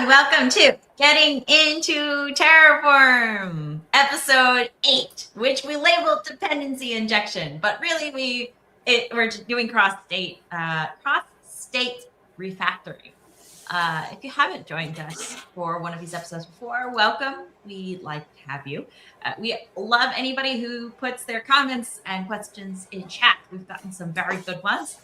Welcome to Getting into Terraform, episode 8, which we labeled Dependency Injection, but really we're doing cross-state refactoring. If you haven't joined us for one of these episodes before, welcome. We'd like to have you. We love anybody who puts their comments and questions in chat. We've gotten some very good ones.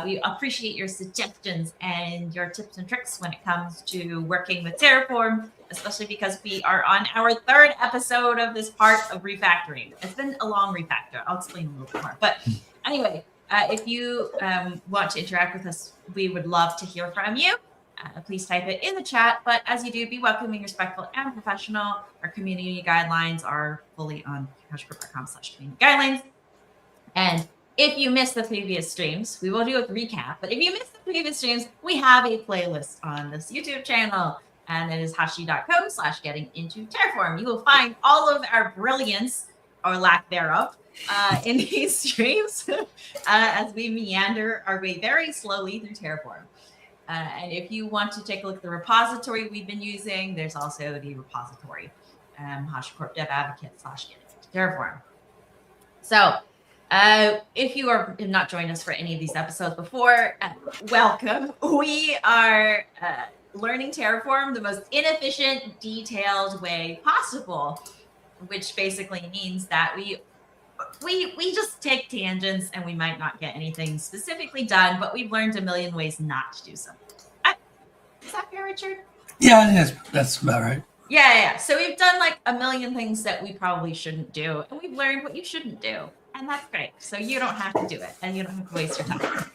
We appreciate your suggestions and your tips and tricks when it comes to working with Terraform, especially because we are on our 3rd episode of this part of refactoring. It's been a long refactor. I'll explain a little bit more. But anyway, if you want to interact with us, we would love to hear from you. Please type it in the chat, but as you do, be welcoming, respectful, and professional. Our community guidelines are fully on HashiCorp.com/community guidelines. And if you missed the previous streams, we will do a recap. But if you missed the previous streams, we have a playlist on this YouTube channel, and it is hashi.co/gettingintoterraform. You will find all of our brilliance, or lack thereof, in these streams as we meander our way very slowly through Terraform. And if you want to take a look at the repository we've been using, there's also the repository, HashiCorp Dev Advocate /Terraform. So if you have not joined us for any of these episodes before, welcome. We are learning Terraform the most inefficient, detailed way possible, which basically means that we just take tangents and we might not get anything specifically done, but we've learned a million ways not to do something. Is that fair, Richard? Yeah, I think that's about right. Yeah. So we've done like a million things that we probably shouldn't do, and we've learned what you shouldn't do, and that's great. So you don't have to do it, and you don't have to waste your time.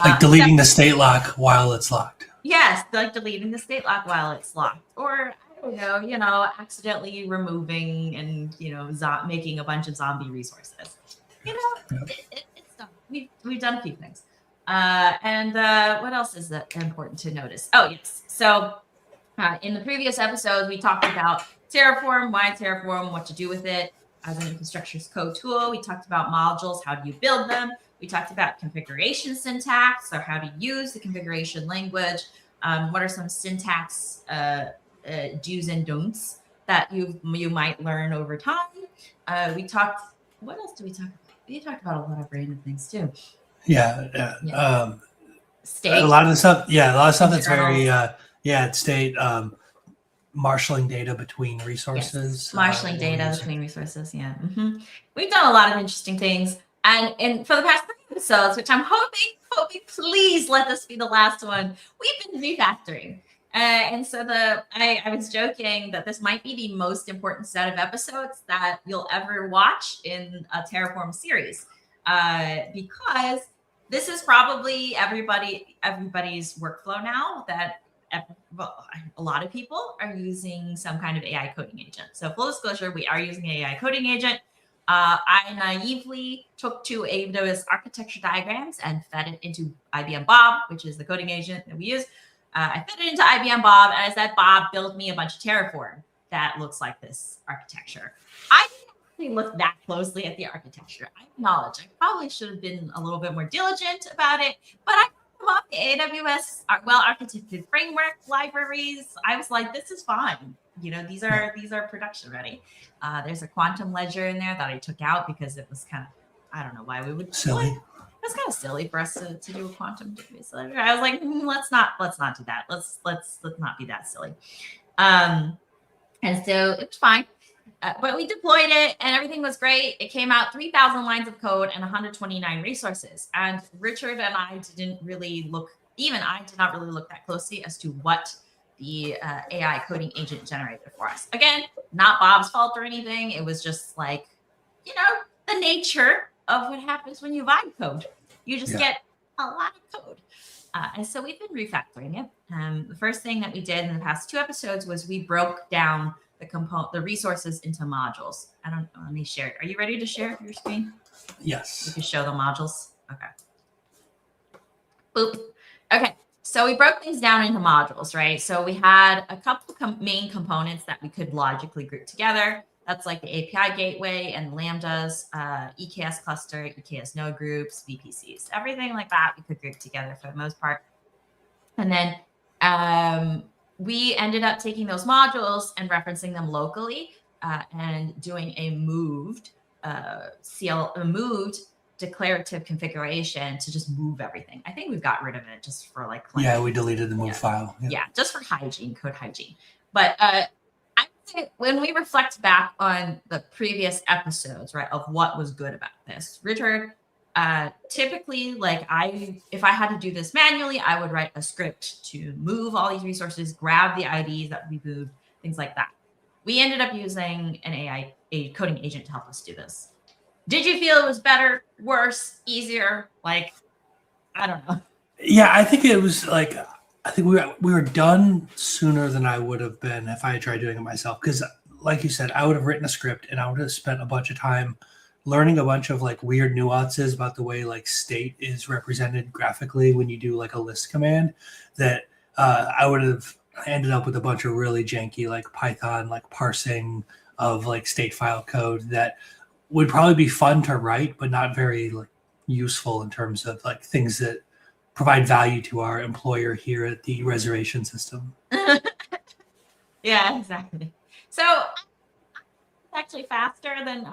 Like deleting the state lock while it's locked. Yes, like deleting the state lock while it's locked, or I don't know, accidentally removing and making a bunch of zombie resources. It's done. We've done a few things. And what else is that important to notice? Oh, yes. So in the previous episode, we talked about Terraform, why Terraform, what to do with it as an infrastructure as code tool. We talked about modules, how do you build them? We talked about configuration syntax, or how to use the configuration language. What are some syntax do's and don'ts that you might learn over time? We talked. What else did we talk about? We talked about a lot of random things too. Yeah. State. A lot of stuff that's very state marshaling data between resources. Yes. Marshaling data between resources. Yeah. Mm-hmm. We've done a lot of interesting things, and for the past 3 episodes, which I'm hoping, please let this be the last one, we've been refactoring. And so I was joking that this might be the most important set of episodes that you'll ever watch in a Terraform series, because this is probably everybody's workflow now. That a lot of people are using some kind of AI coding agent. So full disclosure, we are using an AI coding agent. I naively took 2 AWS architecture diagrams and fed it into IBM Bob, which is the coding agent that we use. I fed it into IBM Bob, and I said, Bob, build me a bunch of Terraform that looks like this architecture. I didn't actually look that closely at the architecture. I acknowledge I probably should have been a little bit more diligent about it, but I come up the AWS well-architected framework libraries. I was like, this is fine. These are production ready. There's a quantum ledger in there that I took out because it was kind of, I don't know why we would silly. It's kind of silly for us to do a quantum database. I was like, let's not do that. Let's not be that silly. And so it was fine. But we deployed it and everything was great. It came out 3,000 lines of code and 129 resources. And Richard and I did not really look that closely as to what the AI coding agent generated for us. Again, not Bob's fault or anything. It was just like, the nature of what happens when you vibe code. You just get a lot of code. And so we've been refactoring it. The first thing that we did in the past 2 episodes was we broke down the resources into modules. Let me share it. Are you ready to share your screen? Yes. You can show the modules. Okay. Boop. Okay. So we broke things down into modules, right? So we had a couple main components that we could logically group together. That's like the API gateway and lambdas, EKS cluster, EKS node groups, VPCs, everything like that we could group together for the most part. And then we ended up taking those modules and referencing them locally and doing a moved moved declarative configuration to just move everything. I think we've got rid of it just for like yeah, we deleted the move file. Yeah, just for hygiene, code hygiene. But I would say when we reflect back on the previous episodes, right, of what was good about this, Richard, typically, like if I had to do this manually, I would write a script to move all these resources, grab the IDs that we moved, things like that. We ended up using a coding agent to help us do this. Did you feel it was better, worse, easier? Like, I don't know. Yeah, I think it was like, I think we were done sooner than I would have been if I had tried doing it myself. Because, like you said, I would have written a script and I would have spent a bunch of time learning a bunch of like weird nuances about the way like state is represented graphically when you do like a list command, that I would have ended up with a bunch of really janky like Python like parsing of like state file code that would probably be fun to write, but not very like useful in terms of like things that provide value to our employer here at the reservation system. Yeah, exactly. So it's actually faster than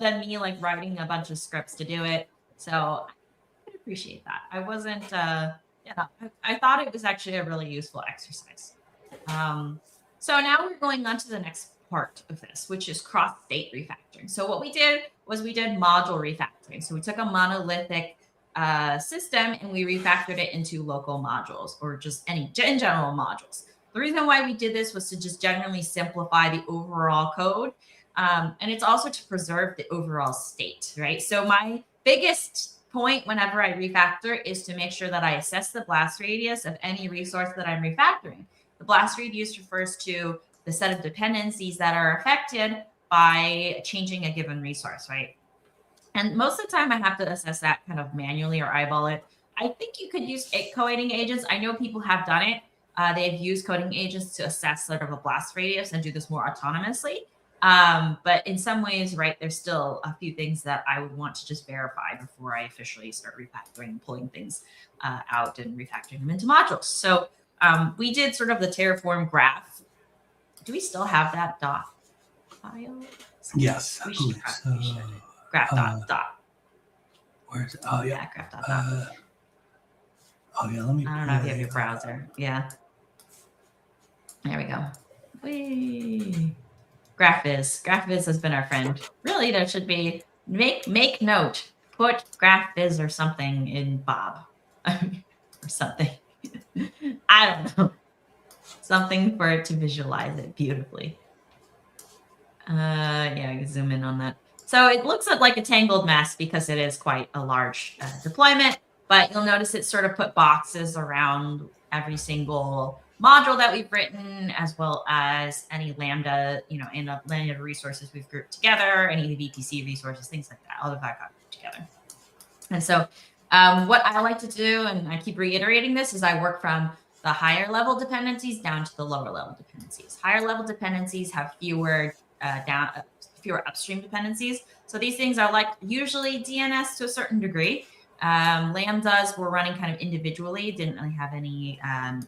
than me like writing a bunch of scripts to do it. So I could appreciate that. I wasn't I thought it was actually a really useful exercise. So now we're going on to the next part of this, which is cross-state refactoring. So what we did was we did module refactoring. So we took a monolithic system and we refactored it into local modules, or just in general modules. The reason why we did this was to just generally simplify the overall code. And it's also to preserve the overall state, right? So my biggest point whenever I refactor is to make sure that I assess the blast radius of any resource that I'm refactoring. The blast radius refers to the set of dependencies that are affected by changing a given resource, right? And most of the time I have to assess that kind of manually or eyeball it. I think you could use coding agents. I know people have done it. They've used coding agents to assess sort of a blast radius and do this more autonomously. But in some ways, right, there's still a few things that I would want to just verify before I officially start refactoring and pulling things out and refactoring them into modules. So we did sort of the Terraform graph. Do we still have that dot file? Yes. We should. Graph dot. Where's oh yeah. Graph dot. Oh yeah, let me. I don't know if you have your browser. Yeah. There we go. Whee. GraphViz. GraphViz has been our friend. Really, there should be make note. Put GraphViz or something in Bob or something. I don't know. Something for it to visualize it beautifully. Yeah, I can zoom in on that. So it looks like a tangled mess because it is quite a large deployment, but you'll notice it sort of put boxes around every single module that we've written, as well as any Lambda, and Lambda resources we've grouped together, any VPC resources, things like that, all of that got grouped together. And so what I like to do, and I keep reiterating this, is I work from the higher level dependencies down to the lower level dependencies. Higher level dependencies have fewer upstream dependencies. So these things are like usually DNS to a certain degree. Lambdas were running kind of individually, didn't really have any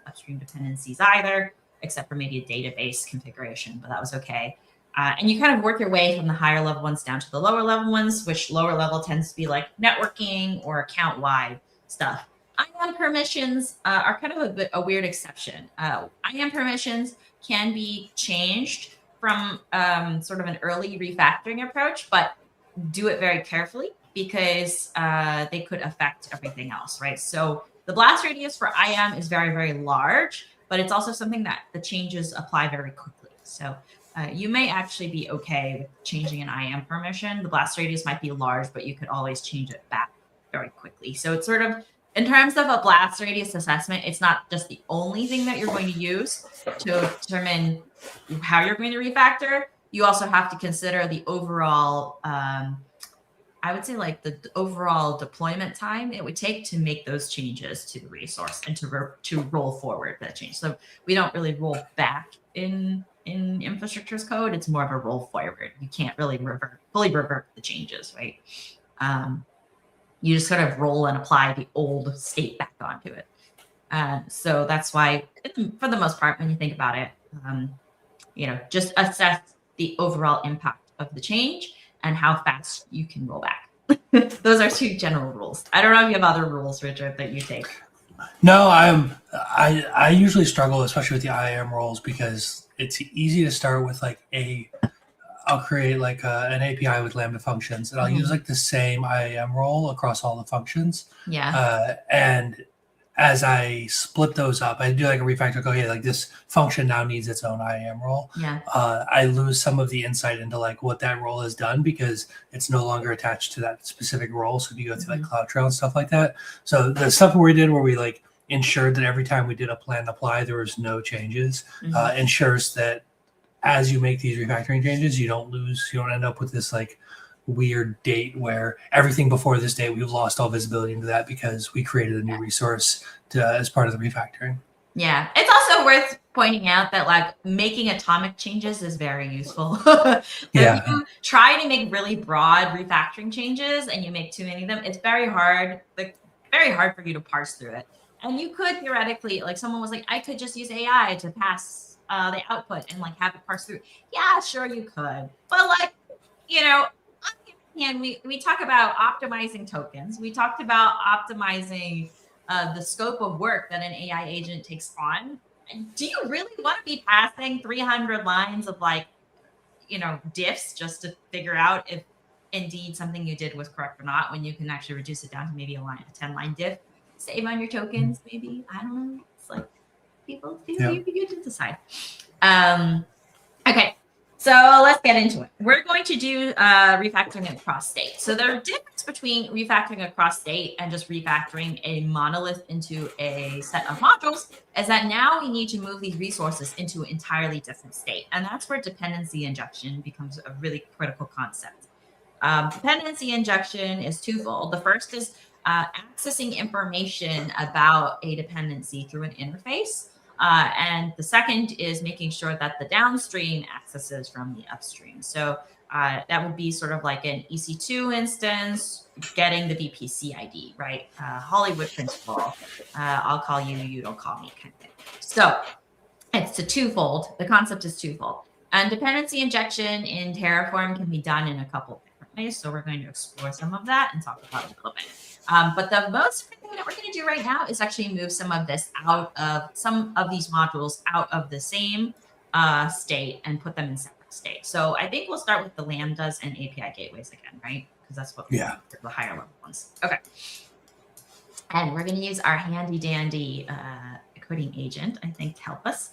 upstream dependencies either, except for maybe a database configuration, but that was okay. And you kind of work your way from the higher level ones down to the lower level ones, which lower level tends to be like networking or account-wide stuff. IAM permissions are kind of a weird exception. IAM permissions can be changed from sort of an early refactoring approach, but do it very carefully because they could affect everything else, right? So the blast radius for IAM is very, very large, but it's also something that the changes apply very quickly. So you may actually be okay with changing an IAM permission. The blast radius might be large, but you could always change it back very quickly. So it's sort of, in terms of a blast radius assessment, it's not just the only thing that you're going to use to determine how you're going to refactor. You also have to consider the overall, I would say like the overall deployment time it would take to make those changes to the resource and to roll forward that change. So we don't really roll back in infrastructure as code. It's more of a roll forward. You can't really fully revert the changes, right? You just sort of roll and apply the old state back onto it. So that's why for the most part, when you think about it, just assess the overall impact of the change and how fast you can roll back. Those are 2 general rules. I don't know if you have other rules, Richard, that you take. No, I usually struggle, especially with the IAM roles, because it's easy to start with like I'll create like an API with Lambda functions, and I'll use like the same IAM role across all the functions. Yeah. And as I split those up, I do like a refactor. Okay, like this function now needs its own IAM role. Yeah. I lose some of the insight into like what that role has done because it's no longer attached to that specific role. So if you go through like CloudTrail and stuff like that, so the stuff we did where we like ensured that every time we did a plan apply, there was no changes, ensures that as you make these refactoring changes, you don't end up with this like weird date where everything before this date we've lost all visibility into that because we created a new resource as part of the refactoring. Yeah, it's also worth pointing out that like making atomic changes is very useful. If you try to make really broad refactoring changes and you make too many of them, it's very hard for you to parse through it. And you could theoretically, like someone was like, I could just use AI to pass the output and like have it parse through. Yeah, sure you could, but like on the other hand, we talk about optimizing tokens. We talked about optimizing the scope of work that an AI agent takes on. Do you really want to be passing 300 lines of like, diffs just to figure out if indeed something you did was correct or not, when you can actually reduce it down to maybe a 10-line diff, save on your tokens, maybe? I don't know. It's like people you can decide. Okay. So let's get into it. We're going to do refactoring across state. So the difference between refactoring across state and just refactoring a monolith into a set of modules is that now we need to move these resources into an entirely different state. And that's where dependency injection becomes a really critical concept. Dependency injection is twofold. The first is accessing information about a dependency through an interface. And the second is making sure that the downstream accesses from the upstream. So that would be sort of like an EC2 instance, getting the VPC ID, right? Hollywood principle. I'll call you, you don't call me kind of thing. So it's a twofold. The concept is twofold. And dependency injection in Terraform can be done in a couple of different ways. So we're going to explore some of that and talk about it a little bit. But the most thing that we're going to do right now is actually move some of these modules out of the same state and put them in separate states. So I think we'll start with the Lambdas and API gateways again, right? Because that's what the higher level ones. Okay. And we're going to use our handy dandy coding agent, I think, to help us.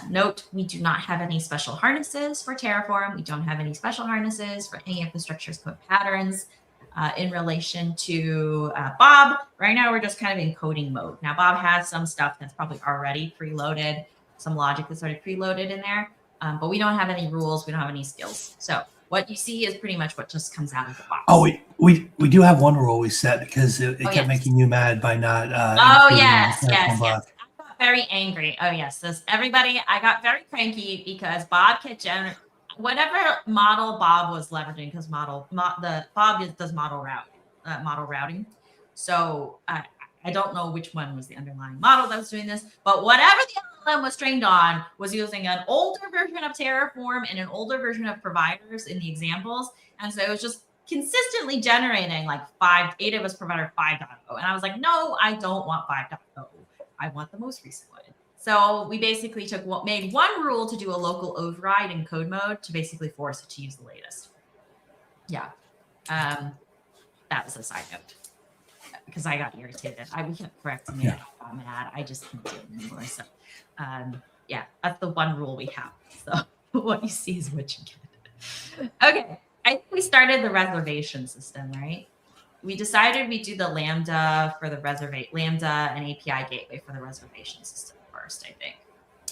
Note, we do not have any special harnesses for Terraform. We don't have any special harnesses for any of the structures code patterns. In relation to Bob, right now we're just kind of in coding mode. Now Bob has some stuff that's probably already preloaded, some logic that's already preloaded in there, but we don't have any rules, we don't have any skills. So what you see is pretty much what just comes out of the box. Oh, we do have one rule we set because it kept making you mad by not. Yes. I got very angry. Oh yes, everybody. I got very cranky because Bob kept whatever model Bob was leveraging, because Bob does model routing. So I don't know which one was the underlying model that was doing this, but whatever the LLM was trained on was using an older version of Terraform and an older version of providers in the examples. And so it was just consistently generating like AWS provider 5.0. And I was like, no, I don't want 5.0. I want the most recent one. So we basically made one rule to do a local override in code mode to basically force it to use the latest. Yeah. That was a side note because I got irritated. We kept correcting me. I got mad. I just couldn't do it anymore. So yeah, that's the one rule we have. So what you see is what you get. Okay. I think we started the reservation system, right? We decided we'd do the Lambda for the Lambda and API gateway for the reservation system first, I think.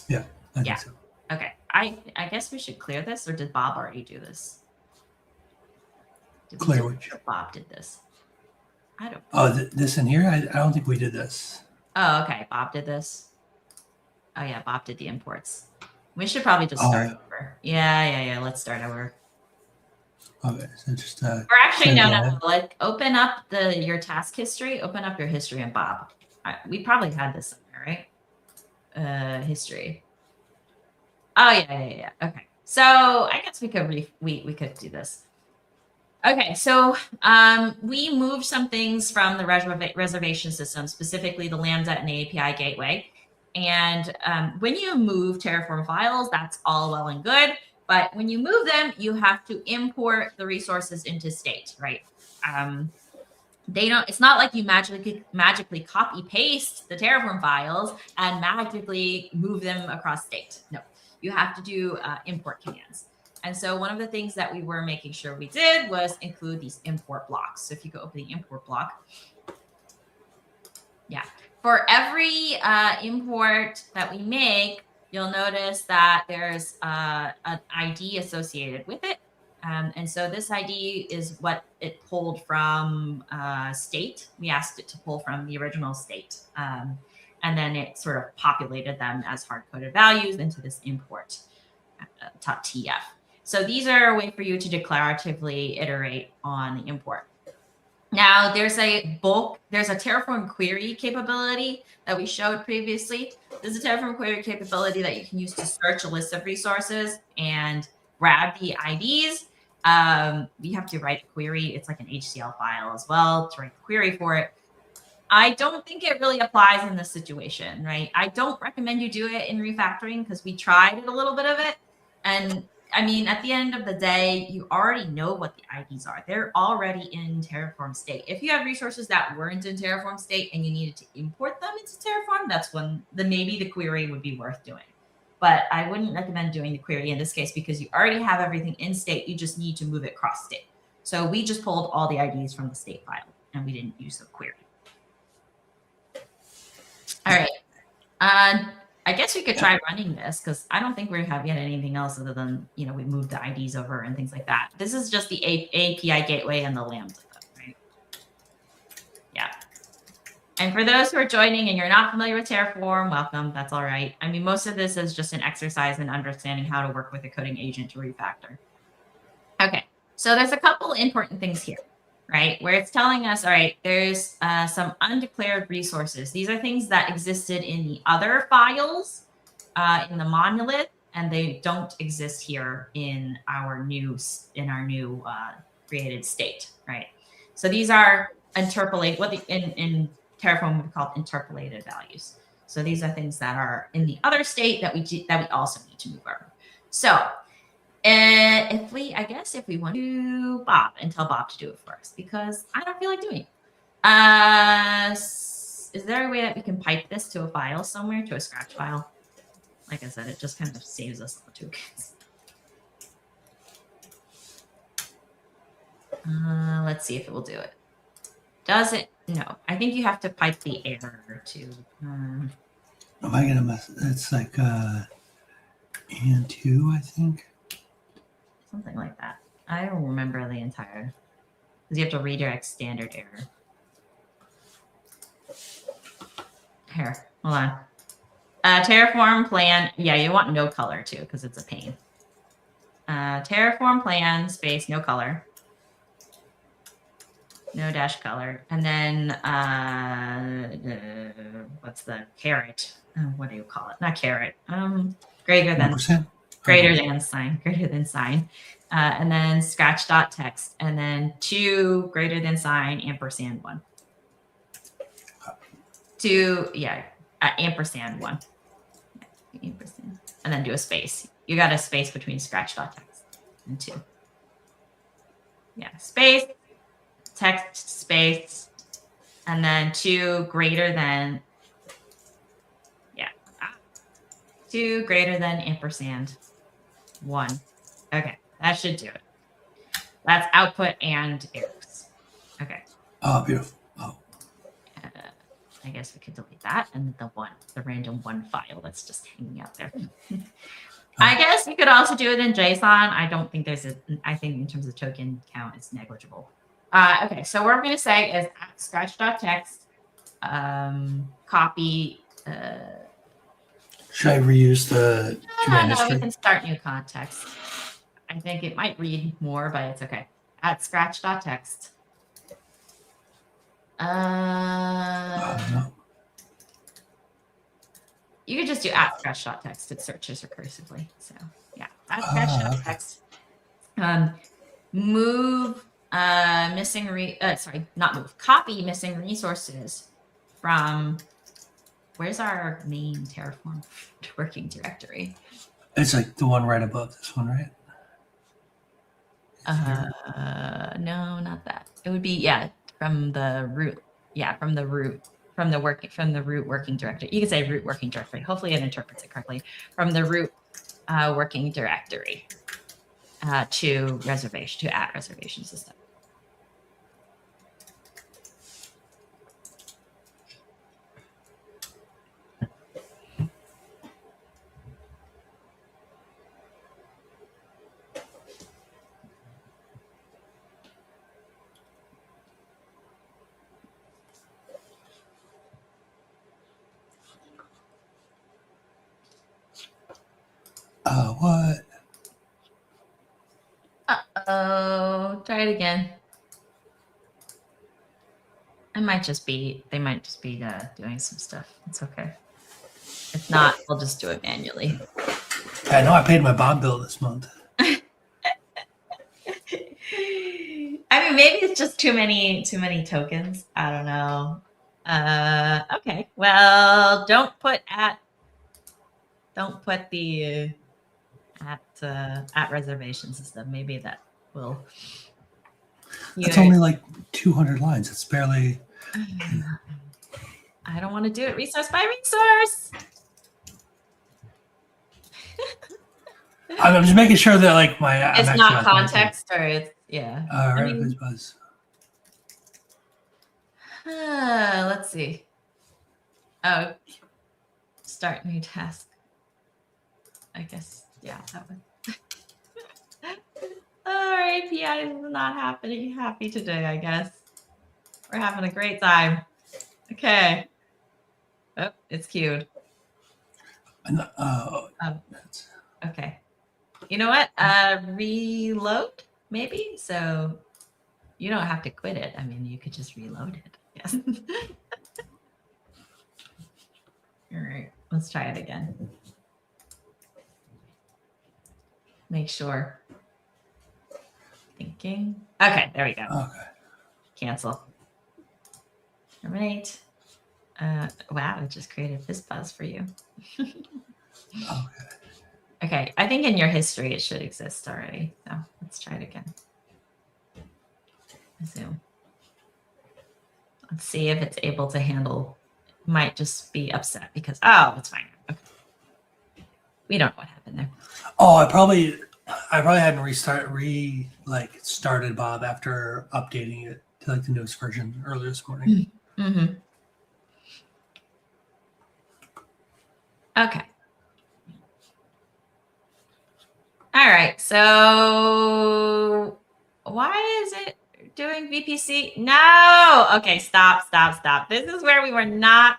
Yeah, I think so. Okay. I guess we should clear this, or did Bob already do this? Clear which? Bob did this. I don't. Oh, this in here? I don't think we did this. Oh, okay. Bob did this. Oh yeah, Bob did the imports. We should probably just start over. Yeah. Let's start over. Okay, so just or actually no. Like open up your task history. Open up your history in Bob. We probably had this somewhere, right? history. Oh yeah. Okay. So I guess we could we could do this. Okay, so we moved some things from the reservation system, specifically the Lambda and the API gateway. And when you move Terraform files, that's all well and good. But when you move them, you have to import the resources into state, right? It's not like you magically copy paste the Terraform files and magically move them across state. No, you have to do import commands. And so one of the things that we were making sure we did was include these import blocks. So if you go open the import block, yeah, for every import that we make, you'll notice that there's an ID associated with it. And so this ID is what it pulled from state. We asked it to pull from the original state. And then it sort of populated them as hard-coded values into this import .tf. So these are a way for you to declaratively iterate on the import. Now there's a Terraform query capability that we showed previously. There's a Terraform query capability that you can use to search a list of resources and grab the IDs. You have to write a query. It's like an HCL file as well to write the query for it. I don't think it really applies in this situation, right? I don't recommend you do it in refactoring because we tried it a little bit of it. And I mean, at the end of the day, you already know what the IDs are. They're already in Terraform state. If you have resources that weren't in Terraform state and you needed to import them into Terraform, that's when maybe the query would be worth doing. But I wouldn't recommend doing the query in this case because you already have everything in state. You just need to move it cross state. So we just pulled all the IDs from the state file and we didn't use the query. All right. I guess we could try running this because I don't think we have yet anything else other than, we moved the IDs over and things like that. This is just the API gateway and the Lambda, right? Yeah. And for those who are joining and you're not familiar with Terraform, welcome. That's all right. I mean, most of this is just an exercise in understanding how to work with a coding agent to refactor. Okay. So there's a couple important things here, right? Where it's telling us, all right, there's some undeclared resources. These are things that existed in the other files in the monolith, and they don't exist here in our new created state, right? So these are interpolated, in Terraform we call interpolated values. So these are things that are in the other state that we also need to move over. So if we want to Bob and tell Bob to do it for us because I don't feel like doing it. Is there a way that we can pipe this to a file somewhere, to a scratch file? Like I said, it just kind of saves us the tokens. Let's see if it will do it. Does it? No. I think you have to pipe the error to. Am I gonna mess? It's like and 2, I think. Something like that. I don't remember the entire. Because you have to redirect standard error. Here, hold on. Terraform plan. Yeah, you want no color too, because it's a pain. Terraform plan space no color. No dash color. And then what's the caret? What do you call it? Not caret. Greater than. %? Greater than sign. Greater than sign. And then scratch.text. And then 2 greater than sign ampersand 1. 2, yeah, ampersand 1. Ampersand. And then do a space. You got a space between scratch.text and 2. Yeah, space, text, space, and then 2 greater than, 2 greater than ampersand 1. Okay, that should do it. That's output and errors. Okay. Oh, beautiful. Oh. I guess we could delete that and the random 1 file that's just hanging out there. I guess you could also do it in JSON. I don't think I think in terms of token count, it's negligible. Okay, so what I'm going to say is scratch.text, copy. Should I reuse the command history? No, we can start new context. I think it might read more, but it's okay. At scratch.text. No. You could just do @scratch.txt. It searches recursively. So yeah, @scratch.txt. Move copy missing resources from, where's our main Terraform working directory? It's like the one right above this one, right? No, not that. It would be, from the root. Yeah, from the root working directory. You can say root working directory. Hopefully it interprets it correctly. From the root working directory to @reservation system. What? Uh-oh. Try it again. They might just be doing some stuff. It's okay. If not, we'll just do it manually. I know I paid my bond bill this month. I mean, maybe it's just too many tokens. I don't know. Okay. Well, don't put the at reservation system. Maybe that will. It's only like 200 lines. It's barely. I don't want to do it resource by resource. I'm just making sure that like it's not context, or it's Buzz. Let's see. Oh, start new task. I guess, yeah, that one. Our API is not happy today, I guess. We're having a great time. Okay. Oh, it's queued. Okay. You know what? Reload, maybe? So you don't have to quit it. I mean, you could just reload it. Yes. All right. Let's try it again. Make sure. Thinking. Okay, there we go. Okay. Cancel. Terminate. Wow, it just created this buzz for you. Okay, I think in your history it should exist already. So let's try it again. Resume. Let's see if it's able to handle. Might just be upset because it's fine. Okay. We don't know what happened there. Oh, I probably hadn't started Bob after updating it to like the newest version earlier this morning. Mm-hmm. Okay. All right. So why is it doing VPC? No. Okay. Stop. This is where we were not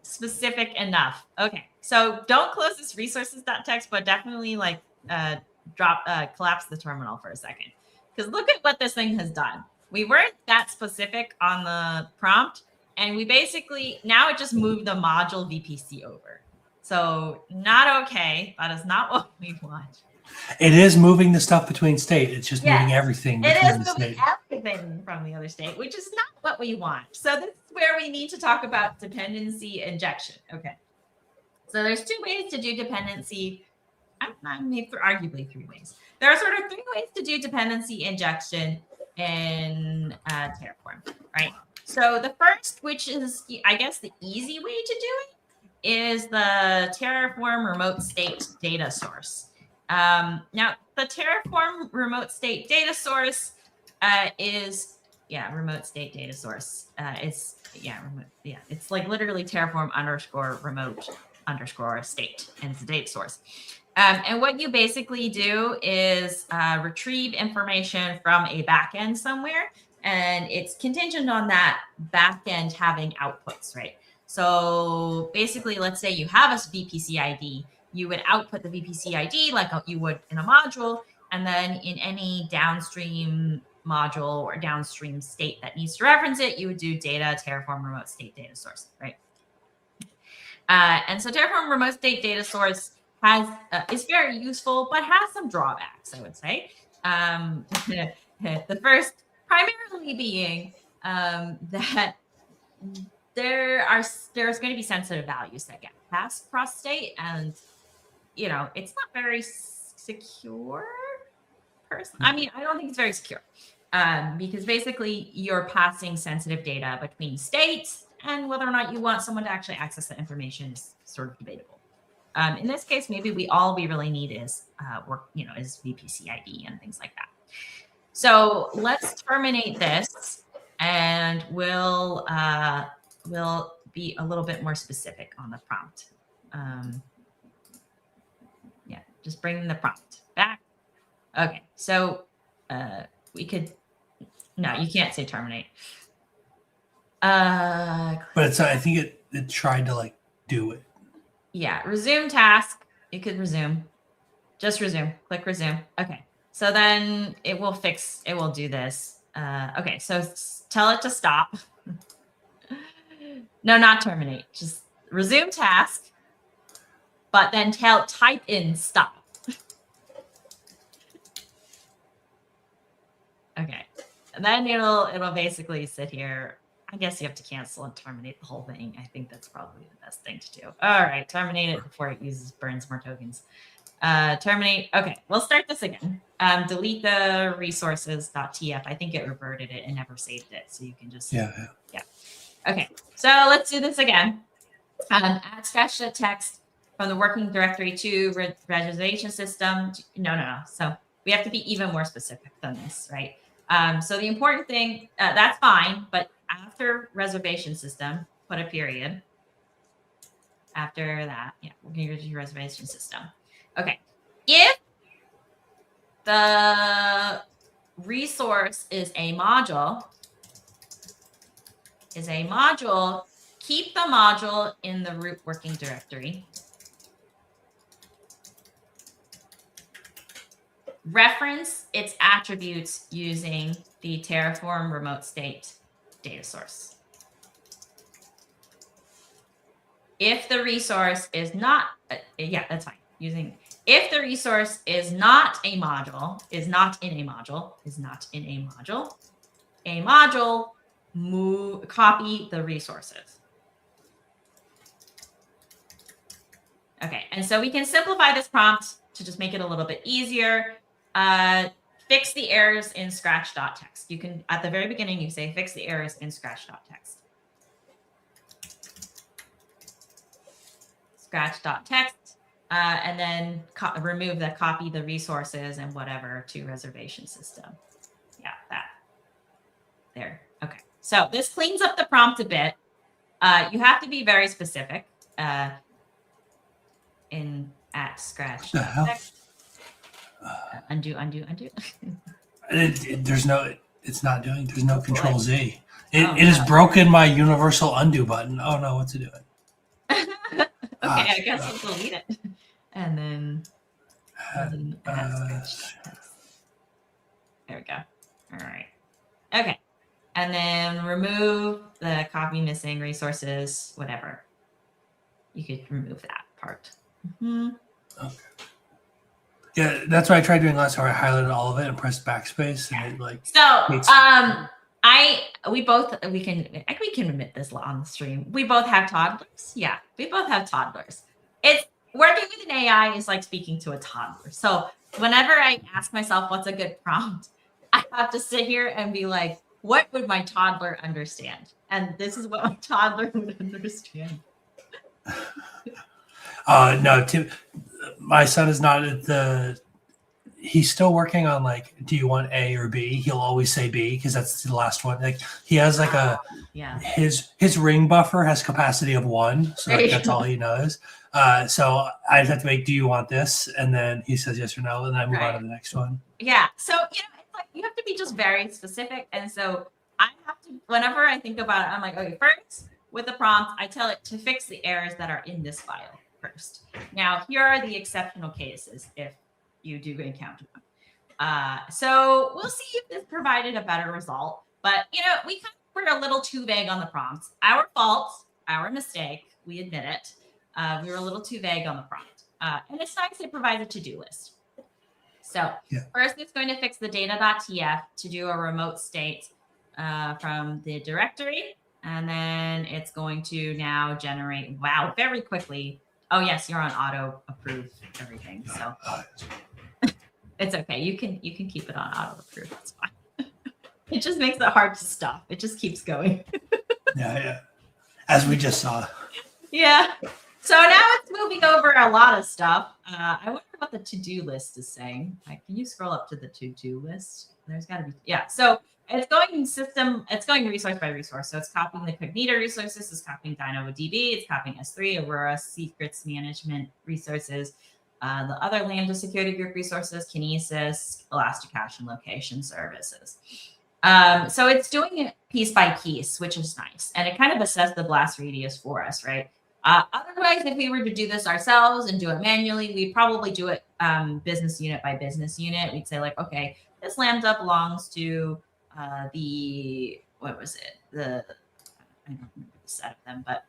specific enough. Okay. So don't close this resources.txt, but definitely like collapse the terminal for a second. Because look at what this thing has done. We weren't that specific on the prompt, and we basically, now it just moved the module VPC over. So not okay. That is not what we want. It is moving the stuff between state. It's just moving everything between the state. It is moving everything from the other state, which is not what we want. So this is where we need to talk about dependency injection. Okay. So there's two ways to do dependency. Arguably 3 ways. There are sort of 3 ways to do dependency injection in Terraform, right? So the first, which is, I guess, the easy way to do it, is the Terraform remote state data source. Now, the Terraform remote state data source is remote state data source. It's like literally Terraform _remote _state, and it's a data source. And what you basically do is retrieve information from a backend somewhere, and it's contingent on that backend having outputs, right? So basically, let's say you have a VPC ID, you would output the VPC ID like you would in a module, and then in any downstream module or downstream state that needs to reference it, you would do data Terraform remote state data source, right? And so Terraform remote state data source has is very useful, but has some drawbacks, I would say. The first primarily being that there's going to be sensitive values that get passed cross state, and it's not very secure. I mean, I don't think it's very secure because basically you're passing sensitive data between states, and whether or not you want someone to actually access the information is sort of debatable. In this case, maybe all we really need is is VPC ID and things like that. So let's terminate this, and we'll be a little bit more specific on the prompt. Yeah, just bring the prompt back. Okay, so we could. No, you can't say terminate. But I think it tried to like do it. Yeah, resume task. You could resume. Just resume. Click resume. Okay. So then it will do this. Okay, so tell it to stop. No, not terminate. Just resume task. But then type in stop. Okay. And then it'll basically sit here. I guess you have to cancel and terminate the whole thing. I think that's probably the best thing to do. All right, terminate it before it burns more tokens. Terminate. Okay, we'll start this again. Delete the resources.tf. I think it reverted it and never saved it. So you can just yeah. Okay, so let's do this again. Add scratch.txt from the working directory to reservation system. No. So we have to be even more specific than this, right? So the important thing, that's fine, but after reservation system, put a period. After that, yeah, we're going to go to your reservation system. Okay. If the resource is a module, keep the module in the root working directory. Reference its attributes using the Terraform remote state data source. If the resource is not, yeah, that's fine. If the resource is not a module, copy the resources. Okay, and so we can simplify this prompt to just make it a little bit easier. Fix the errors in scratch.txt. You can, at the very beginning, you say fix the errors in scratch.txt. Scratch.txt, and then remove the copy the resources and whatever to reservation system. Yeah, that. There. Okay. So this cleans up the prompt a bit. You have to be very specific at scratch.txt. Undo. There's no control Z. It has broken my universal undo button. Oh no, what's it doing? Okay, I guess I'll delete it. And then there we go. All right. Okay. And then remove the copy missing resources, whatever. You could remove that part. Mm-hmm. Okay. Yeah, that's what I tried doing last time. I highlighted all of it and pressed backspace, and it like. So, we can admit this on the stream. We both have toddlers. Yeah, we both have toddlers. It's working with an AI is like speaking to a toddler. So whenever I ask myself what's a good prompt, I have to sit here and be like, what would my toddler understand? And this is what my toddler would understand. No, Tim, my son is not at the. He's still working on like, do you want A or B? He'll always say B because that's the last one. Like he has like his ring buffer has capacity of 1, so like, that's all he knows. So I have to make, do you want this? And then he says yes or no, and then I move on to the next one. Yeah. So it's like you have to be just very specific, and so I have to. Whenever I think about it, I'm like, okay, first with the prompt, I tell it to fix the errors that are in this file first. Now here are the exceptional cases if you do encounter them. So we'll see if this provided a better result. But, we were a little too vague on the prompts. Our fault, our mistake, we admit it. We were a little too vague on the prompt. And it's nice it provides a to-do list. So first it's going to fix the data.tf to do a remote state from the directory. And then it's going to now generate, wow, very quickly. Oh yes, you're on auto approve everything. So it's okay. You can keep it on auto approve. It's fine. It just makes it hard to stop. It just keeps going. Yeah. As we just saw. Yeah. So now it's moving over a lot of stuff. I wonder what the to-do list is saying. Can you scroll up to the to-do list? There's got to be, yeah. So it's going resource by resource. So it's copying the Cognito resources, it's copying DynamoDB, it's copying S3, Aurora, secrets management resources, the other Lambda security group resources, Kinesis, Elasticache, and location services. So it's doing it piece by piece, which is nice. And it kind of assesses the blast radius for us, right? Otherwise, if we were to do this ourselves and do it manually, we'd probably do it business unit by business unit. We'd say like, okay, this Lambda belongs to what was it? I don't remember the set of them, but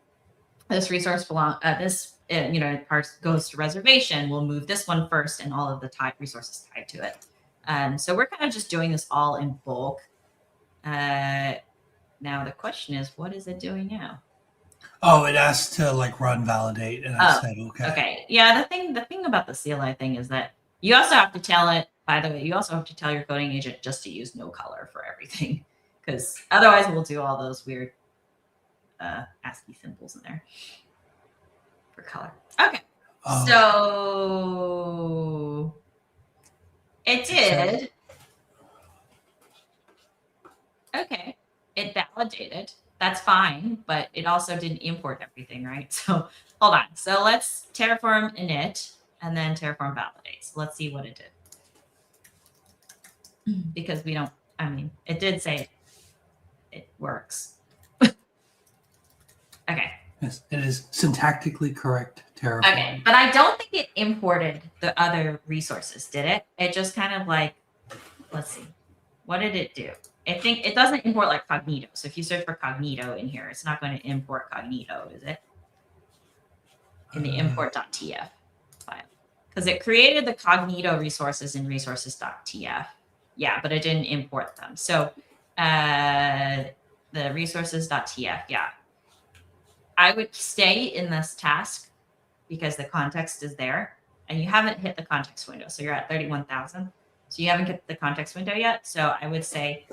this resource part goes to reservation. We'll move this one first and all of the resources tied to it. So we're kind of just doing this all in bulk. Now the question is, what is it doing now? Oh, it asked to like run validate, and I said okay. Okay. Yeah, the thing about the CLI thing is that you also have to tell it, by the way, you also have to tell your coding agent just to use no color for everything, because otherwise we'll do all those weird ASCII symbols in there for color. Okay. So it did. Okay. It validated. That's fine, but it also didn't import everything, right? So hold on. So let's Terraform init and then Terraform validate. So let's see what it did. Because it did say it works. Okay. Yes, it is syntactically correct Terraform. Okay, but I don't think it imported the other resources, did it? It just kind of like, let's see. What did it do? I think it doesn't import like Cognito. So if you search for Cognito in here, it's not going to import Cognito, is it? In the import.tf file. Because it created the Cognito resources in resources.tf. Yeah, but it didn't import them. So the resources.tf, yeah. I would stay in this task because the context is there. And you haven't hit the context window. So you're at 31,000. So you haven't hit the context window yet. So I would say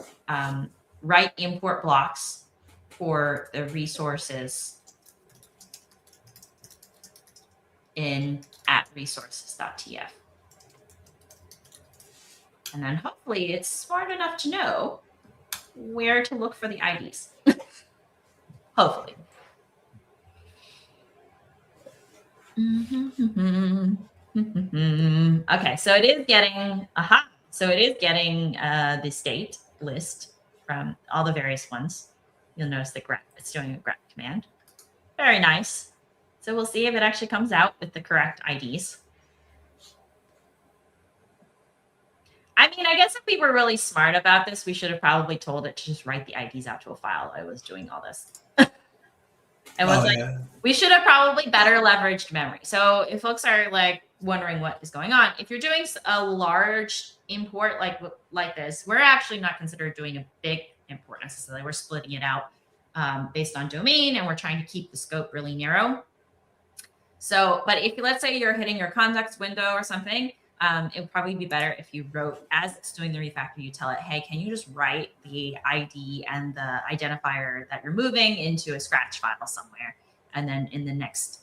write import blocks for the resources at resources.tf. And then hopefully it's smart enough to know where to look for the IDs. Hopefully. Okay, so it is getting, so it is getting the state list from all the various ones. You'll notice the grep, it's doing a grep command. Very nice. So we'll see if it actually comes out with the correct IDs. I mean, I guess if we were really smart about this, we should have probably told it to just write the IDs out to a file. I was doing all this. And we should have probably better leveraged memory. So if folks are like wondering what is going on, if you're doing a large import like this, we're actually not considered doing a big import necessarily. We're splitting it out based on domain, and we're trying to keep the scope really narrow. So, but if let's say you're hitting your context window or something, it would probably be better if you wrote, as it's doing the refactor, you tell it, hey, can you just write the ID and the identifier that you're moving into a scratch file somewhere? And then in the next,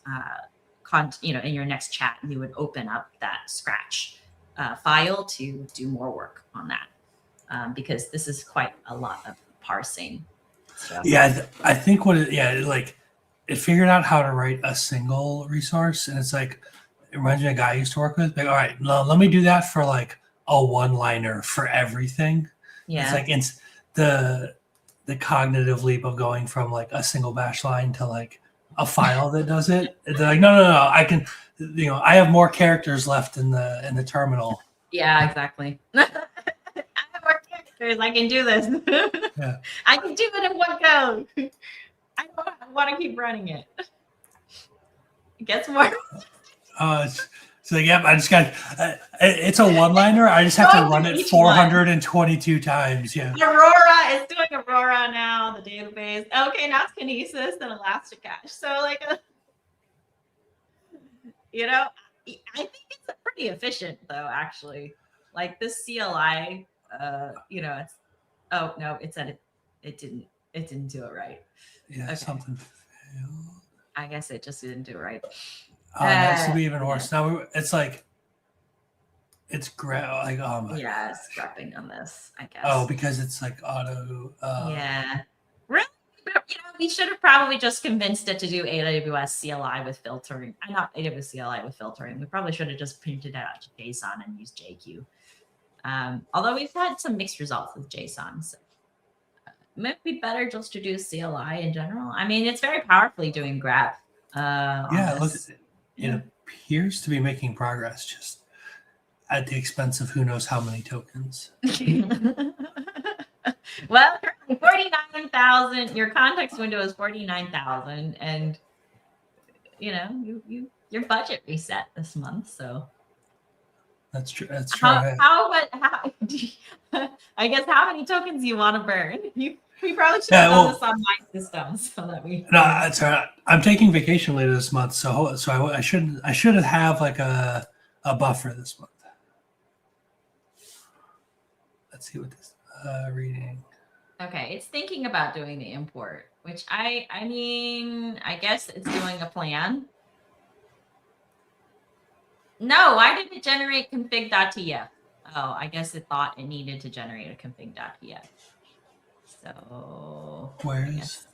in your next chat, you would open up that scratch file to do more work on that. Because this is quite a lot of parsing. So. Yeah, I think it figured out how to write a single resource, and it's like, it reminds me of a guy I used to work with. Like, all right, let me do that for like a one-liner for everything. Yeah. It's like it's the cognitive leap of going from like a single bash line to like a file that does it. They're like, no, I can, I have more characters left in the terminal. Yeah, exactly. I have more characters. I can do this. Yeah. I can do it in one go. I don't want to keep running it. gets more. So yep, I just got. It's a one-liner. I just have to run it 422 times. Yeah. Aurora is doing Aurora now. The database. Okay, now it's Kinesis and Elasticache. So like, I think it's pretty efficient though. Actually, like this CLI. It's. Oh no, it said it didn't. It didn't do it right. Yeah, okay. Something failed. I guess it just didn't do it right. That should be even worse. Now it's like it's like it's scrapping on this, I guess. Oh, because it's like auto. Yeah, really. We should have probably just convinced it to do AWS CLI with filtering. Not AWS CLI with filtering. We probably should have just printed it out to JSON and used JQ. Although we've had some mixed results with JSON, so it might be better just to do CLI in general. I mean, it's very powerfully doing grep. It appears to be making progress, just at the expense of who knows how many tokens. Well, 49,000. Your context window is 49,000, and your budget reset this month, so. That's true. That's true. How I guess how many tokens do you want to burn? We probably should have done this on my system so that we. No, that's all right. I'm taking vacation later this month, so I should have like a buffer this month. Let's see what this reading. Okay, it's thinking about doing the import, which I guess it's doing a plan. No, why did it generate config.tf? Oh, I guess it thought it needed to generate a config.tf. So where is?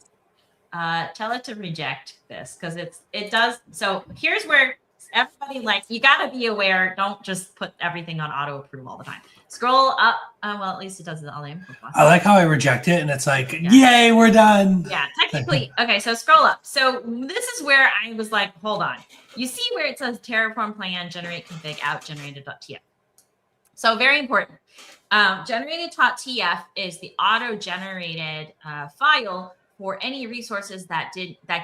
Tell it to reject this because it does. So here's where everybody you got to be aware. Don't just put everything on auto approve all the time. Scroll up. Well, at least it does all the input. I like how I reject it and it's like, yay, we're done. Yeah, technically. Okay, so scroll up. So this is where I was like, hold on. You see where it says Terraform plan, generate config out generated.tf. So very important. Generated.tf is the auto-generated file for any resources that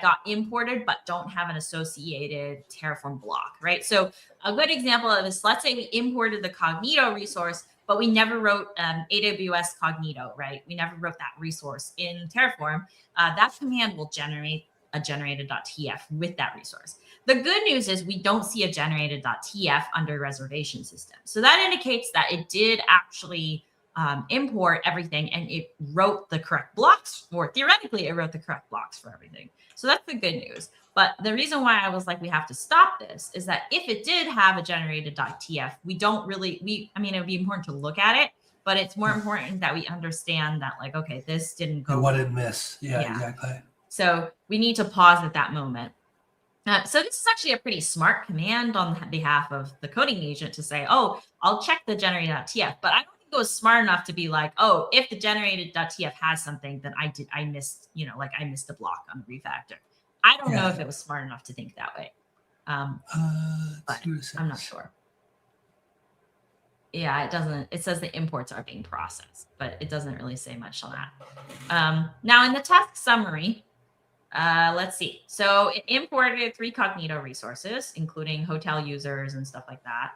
got imported but don't have an associated Terraform block, right? So a good example of this, let's say we imported the Cognito resource, but we never wrote AWS Cognito, right? We never wrote that resource in Terraform. That command will generate a generated.tf with that resource. The good news is we don't see a generated.tf under reservation system. So that indicates that it did actually import everything and it wrote the correct blocks, or theoretically it wrote the correct blocks for everything. So that's the good news. But the reason why I was like, we have to stop this is that if it did have a generated.tf, I mean, it would be important to look at it, but it's more important that we understand that like, okay, this didn't go. And what it missed. Yeah, exactly. So we need to pause at that moment. So this is actually a pretty smart command on behalf of the coding agent to say, oh, I'll check the generated.tf, but I don't think it was smart enough to be like, oh, if the generated.tf has something, then I missed a block on the refactor. I don't know if it was smart enough to think that way. But I'm not sure. Yeah, it doesn't. It says the imports are being processed, but it doesn't really say much on that. Now in the task summary, let's see. So it imported 3 Cognito resources, including hotel users and stuff like that.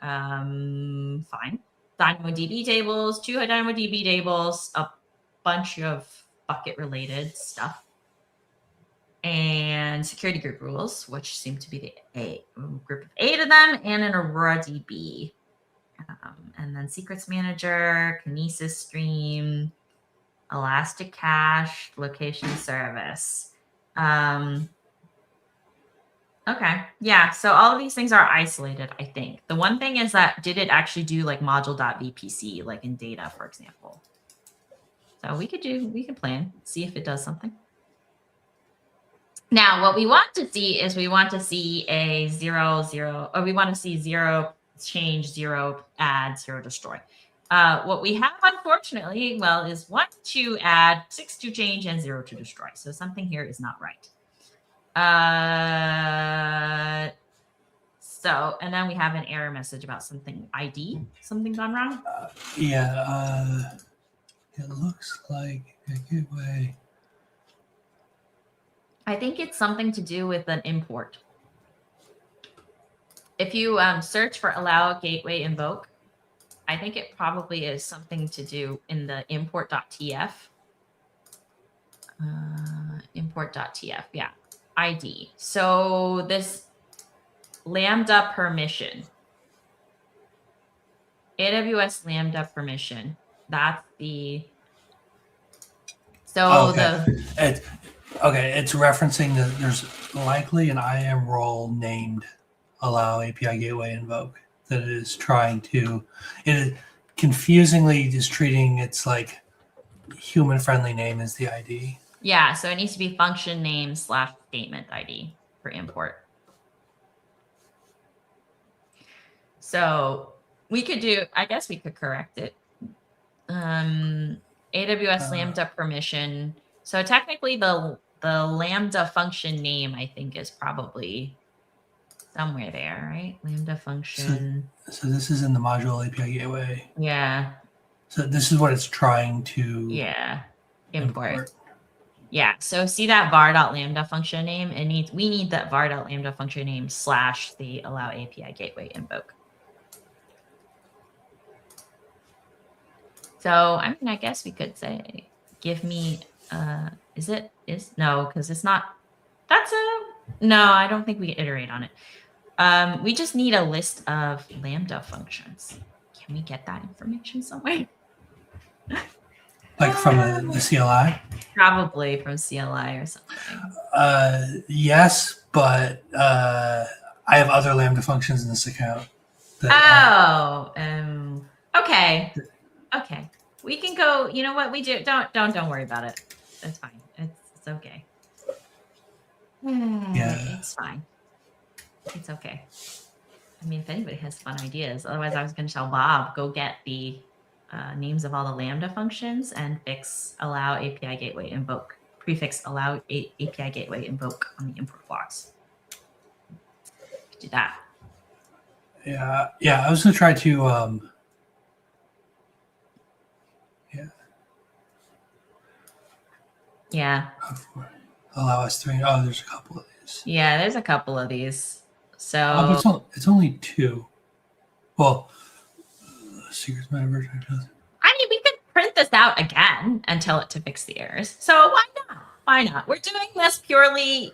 Fine. DynamoDB tables, 2 DynamoDB tables, a bunch of bucket-related stuff, and security group rules, which seem to be the group of 8 of them, and an Aurora DB. And then secrets manager, Kinesis stream, Elasticache, location service. Okay. Yeah. So all of these things are isolated, I think. The one thing is that did it actually do like module.vpc, like in data, for example? So we could plan, see if it does something. Now, what we want to see is we want to see a 0, 0, or we want to see 0 change, 0 add, 0 destroy. What we have, unfortunately, well, is 1 to add, 6 to change, and 0 to destroy. So something here is not right. And then we have an error message about something something gone wrong. It looks like a good way. I think it's something to do with an import. if you search for allow gateway invoke, I think it probably is something to do in the import.tf. Import.tf, yeah, ID. So this Lambda permission, AWS Lambda permission, that's the, so it's referencing that there's likely an IAM role named allow API gateway invoke that it is trying to, it is confusingly just treating its like human friendly name as the ID. yeah, so it needs to be function name / statement ID for import. So we could do, I guess we could correct it. AWS Lambda permission. So technically the Lambda function name, I think, is probably somewhere there, right? Lambda function. So this is in the module API gateway. Yeah. So this is what it's trying to import. Yeah. So see that var.lambda function name? We need that var.lambda function name / the allow API gateway invoke. So I mean, I guess we could say, give me no, because it's not, no, I don't think we iterate on it. We just need a list of Lambda functions. Can we get that information somewhere? Like from the CLI? Probably from CLI or something. Yes, but I have other Lambda functions in this account. Okay. Okay. We can go, you know what we do? Don't worry about it. It's fine. It's okay. Yeah. It's fine. It's okay. I mean, if anybody has fun ideas, otherwise I was going to tell Bob, go get the names of all the Lambda functions and fix allow API gateway invoke, prefix allow API gateway invoke on the import blocks. Do that. Yeah. I was going to try to, Yeah. Allow S3. Oh, there's a couple of these. Yeah, there's a couple of these. So it's only 2. Well, secrets meta version. I mean, we could print this out again and tell it to fix the errors. So why not? Why not? We're doing this purely,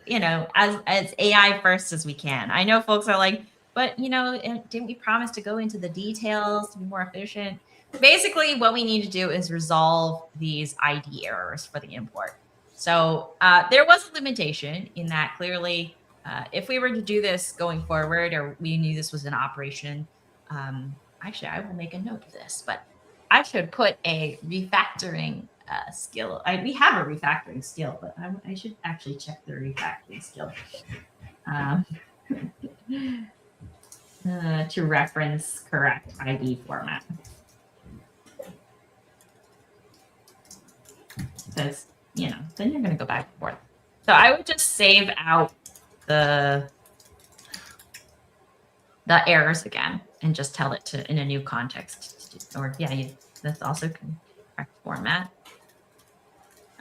as AI first as we can. I know folks are like, but didn't we promise to go into the details to be more efficient? Basically, what we need to do is resolve these ID errors for the import. So there was a limitation in that clearly, if we were to do this going forward, or we knew this was an operation, actually, I will make a note of this, but I should put a refactoring skill. We have a refactoring skill, but I should actually check the refactoring skill to reference correct ID format. Because, then you're going to go back and forth. So I would just save out the errors again and just tell it to in a new context. Or that's also correct format.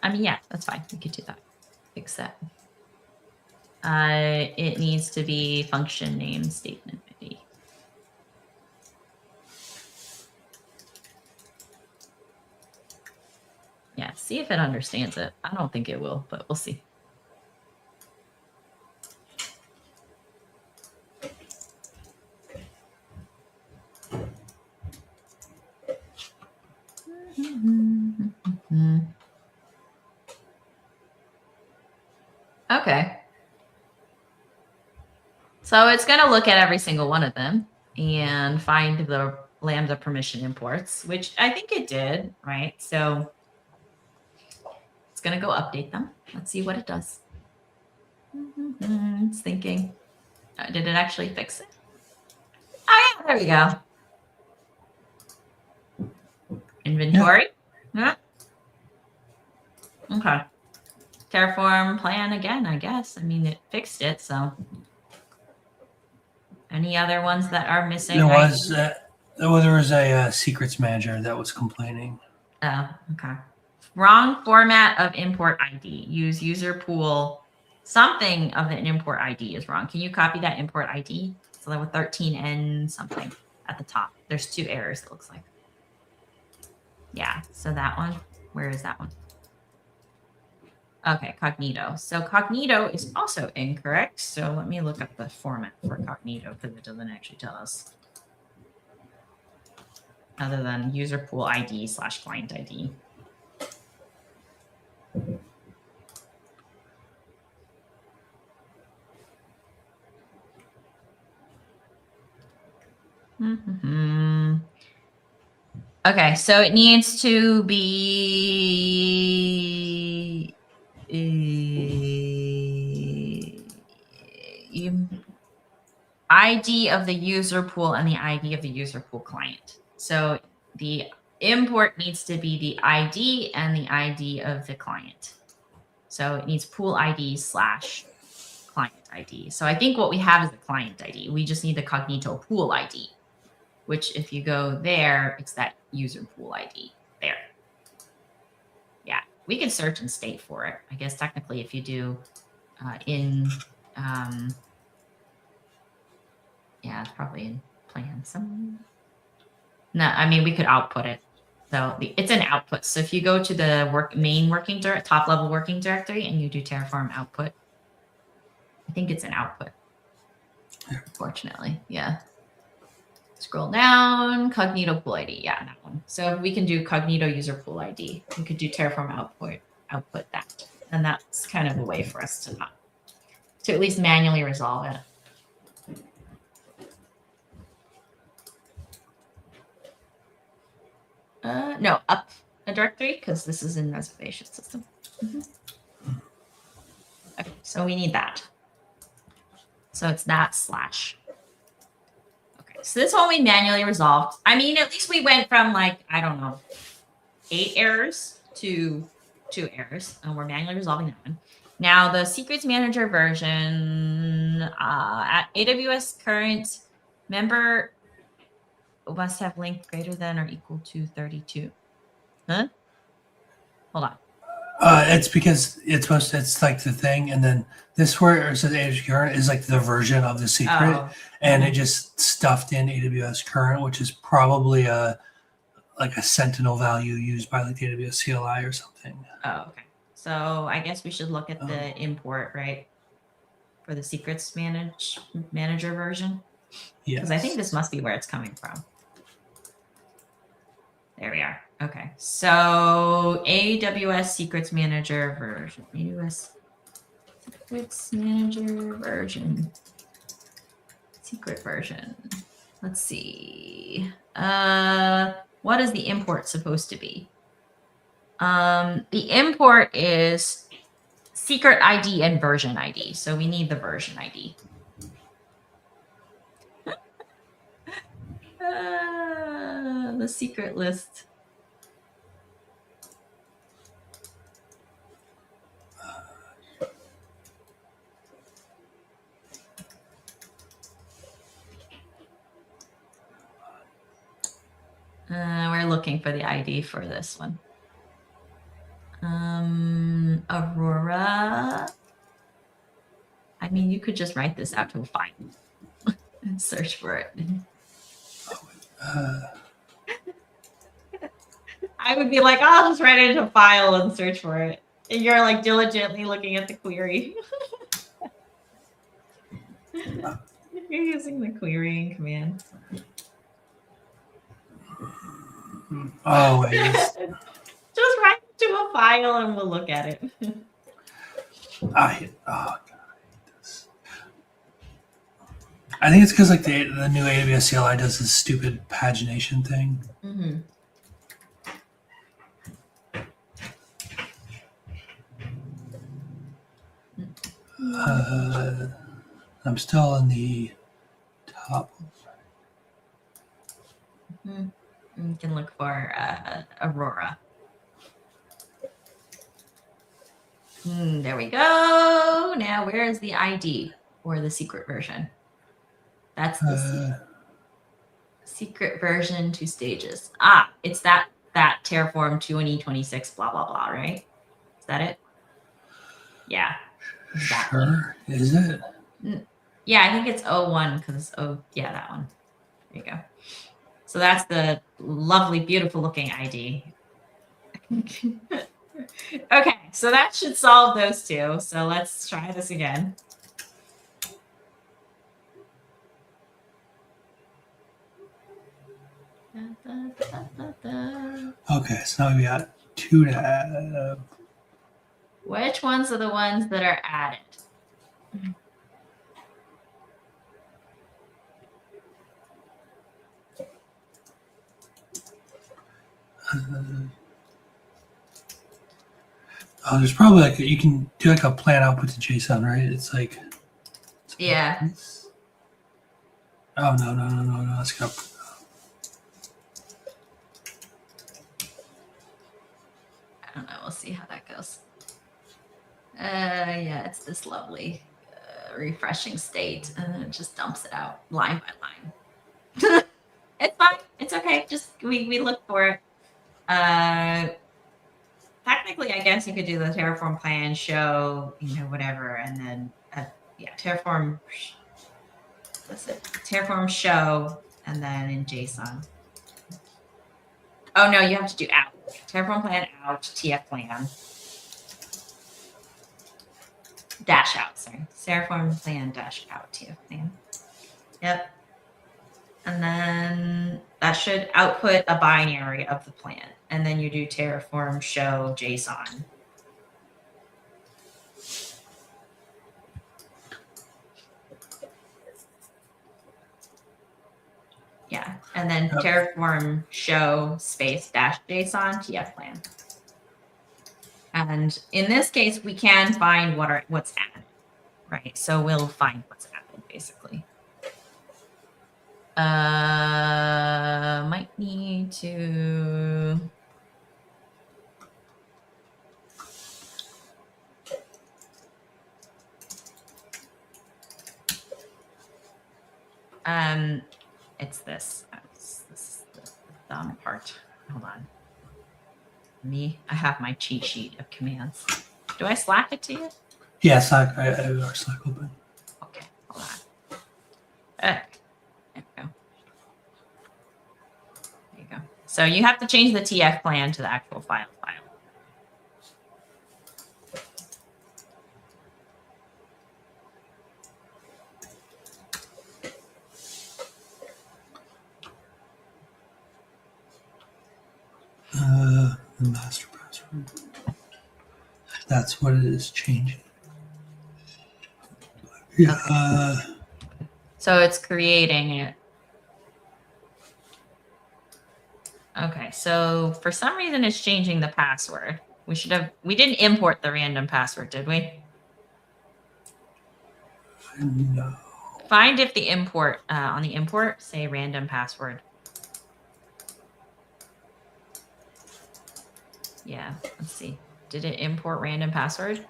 I mean, yeah, that's fine. We could do that. Fix that. It needs to be function name statement ID. Yeah, see if it understands it. I don't think it will, but we'll see. Okay. So it's going to look at every single one of them and find the Lambda permission imports, which I think it did, right? So it's going to go update them. Let's see what it does. It's thinking. Did it actually fix it? Oh, yeah, there we go. Inventory. Yeah. Okay. Terraform plan again, I guess. I mean, it fixed it, so. Any other ones that are missing? There was a secrets manager that was complaining. Oh, okay. Wrong format of import ID. Use user pool. Something of an import ID is wrong. Can you copy that import ID? So there were 13N something at the top. There's 2 errors, it looks like. Yeah, so that one. Where is that one? Okay, cognito. So cognito is also incorrect. So let me look up the format for cognito because it doesn't actually tell us. Other than user pool ID / client ID. Okay, so it needs to be ID of the user pool and the ID of the user pool client. So the import needs to be the ID and the ID of the client. So it needs pool ID / client ID. So I think what we have is the client ID. We just need the cognito pool ID, which if you go there, it's that user pool ID there. Yeah, we can search and state for it. I guess technically if you do yeah, it's probably in plan somewhere. No, I mean, we could output it. So it's an output. So if you go to the top level working directory and you do Terraform output, I think it's an output. Unfortunately, yeah. Scroll down, cognito pool ID. Yeah, that one. So we can do cognito user pool ID. We could do Terraform output that. And that's kind of a way for us to at least manually resolve it. No, up a directory because this is in reservation system. Okay, so we need that. So it's that /. Okay, so this one we manually resolved. I mean, at least we went from like, I don't know, 8 errors to 2 errors, and we're manually resolving that one. Now the secrets manager version at AWS current member must have length greater than or equal to 32. Huh? Hold on. It's because it's like the thing, and then this where it says AWS current is like the version of the secret, and it just stuffed in AWS current, which is probably like a Sentinel value used by like the AWS CLI or something. Oh, okay. So I guess we should look at the import, right? For the secrets manager version. Yeah. Because I think this must be where it's coming from. There we are. Okay. So AWS secrets manager version. AWS secrets manager version. Secret version. Let's see. What is the import supposed to be? The import is secret ID and version ID. So we need the version ID. The secret list. We're looking for the ID for this one. Aurora. I mean, you could just write this out to a file and search for it. I would be like, oh, I'll just write it into a file and search for it. And you're like diligently looking at the query. You're using the querying command. Oh, wait. Just write it to a file and we'll look at it. God, I think it's because like the new AWS CLI does this stupid pagination thing. Mm-hmm. I'm still in the top. Mm-hmm. You can look for Aurora. There we go. Now, where is the ID or the secret version? That's the secret version, 2 stages. It's that Terraform 2026 blah blah blah, right? Is that it? Yeah. Sure. Is it? Yeah, I think it's 01 because yeah, that one. There you go. So that's the lovely, beautiful looking ID. Okay, so that should solve those two. So let's try this again. Okay, so now we got 2 to add. Which ones are the ones that are added? Oh, there's probably like you can do like a plan output to JSON, right? It's like Yeah. Oh no. Let's go. I don't know. We'll see how that goes. Yeah, it's this lovely refreshing state, and then it just dumps it out line by line. It's fine. It's okay. Just we look for it. Technically, I guess you could do the Terraform plan, show, whatever, and then yeah, Terraform. What's it? Terraform show, and then in JSON. Oh no, you have to do out. Terraform plan out, TF plan. Dash out, sorry. Terraform plan dash out, TF plan. Yep. And then that should output a binary of the plan. And then you do Terraform show JSON. Yeah. And then Terraform show space dash JSON TF plan. And in this case, we can find what's added, right? So we'll find what's added, basically. Might need to... It's this. This is the dumb part. Hold on. I have my cheat sheet of commands. Do I Slack it to you? Yeah, Slack. I have our Slack open. Okay, hold on. There we go. There you go. So you have to change the TF plan to the actual file. The master password. That's what it is changing. Yeah. So it's creating it. Okay, so for some reason it's changing the password. We didn't import the random password, did we? No. Find if the import, on the import, say random password. Yeah, let's see. Did it import random password?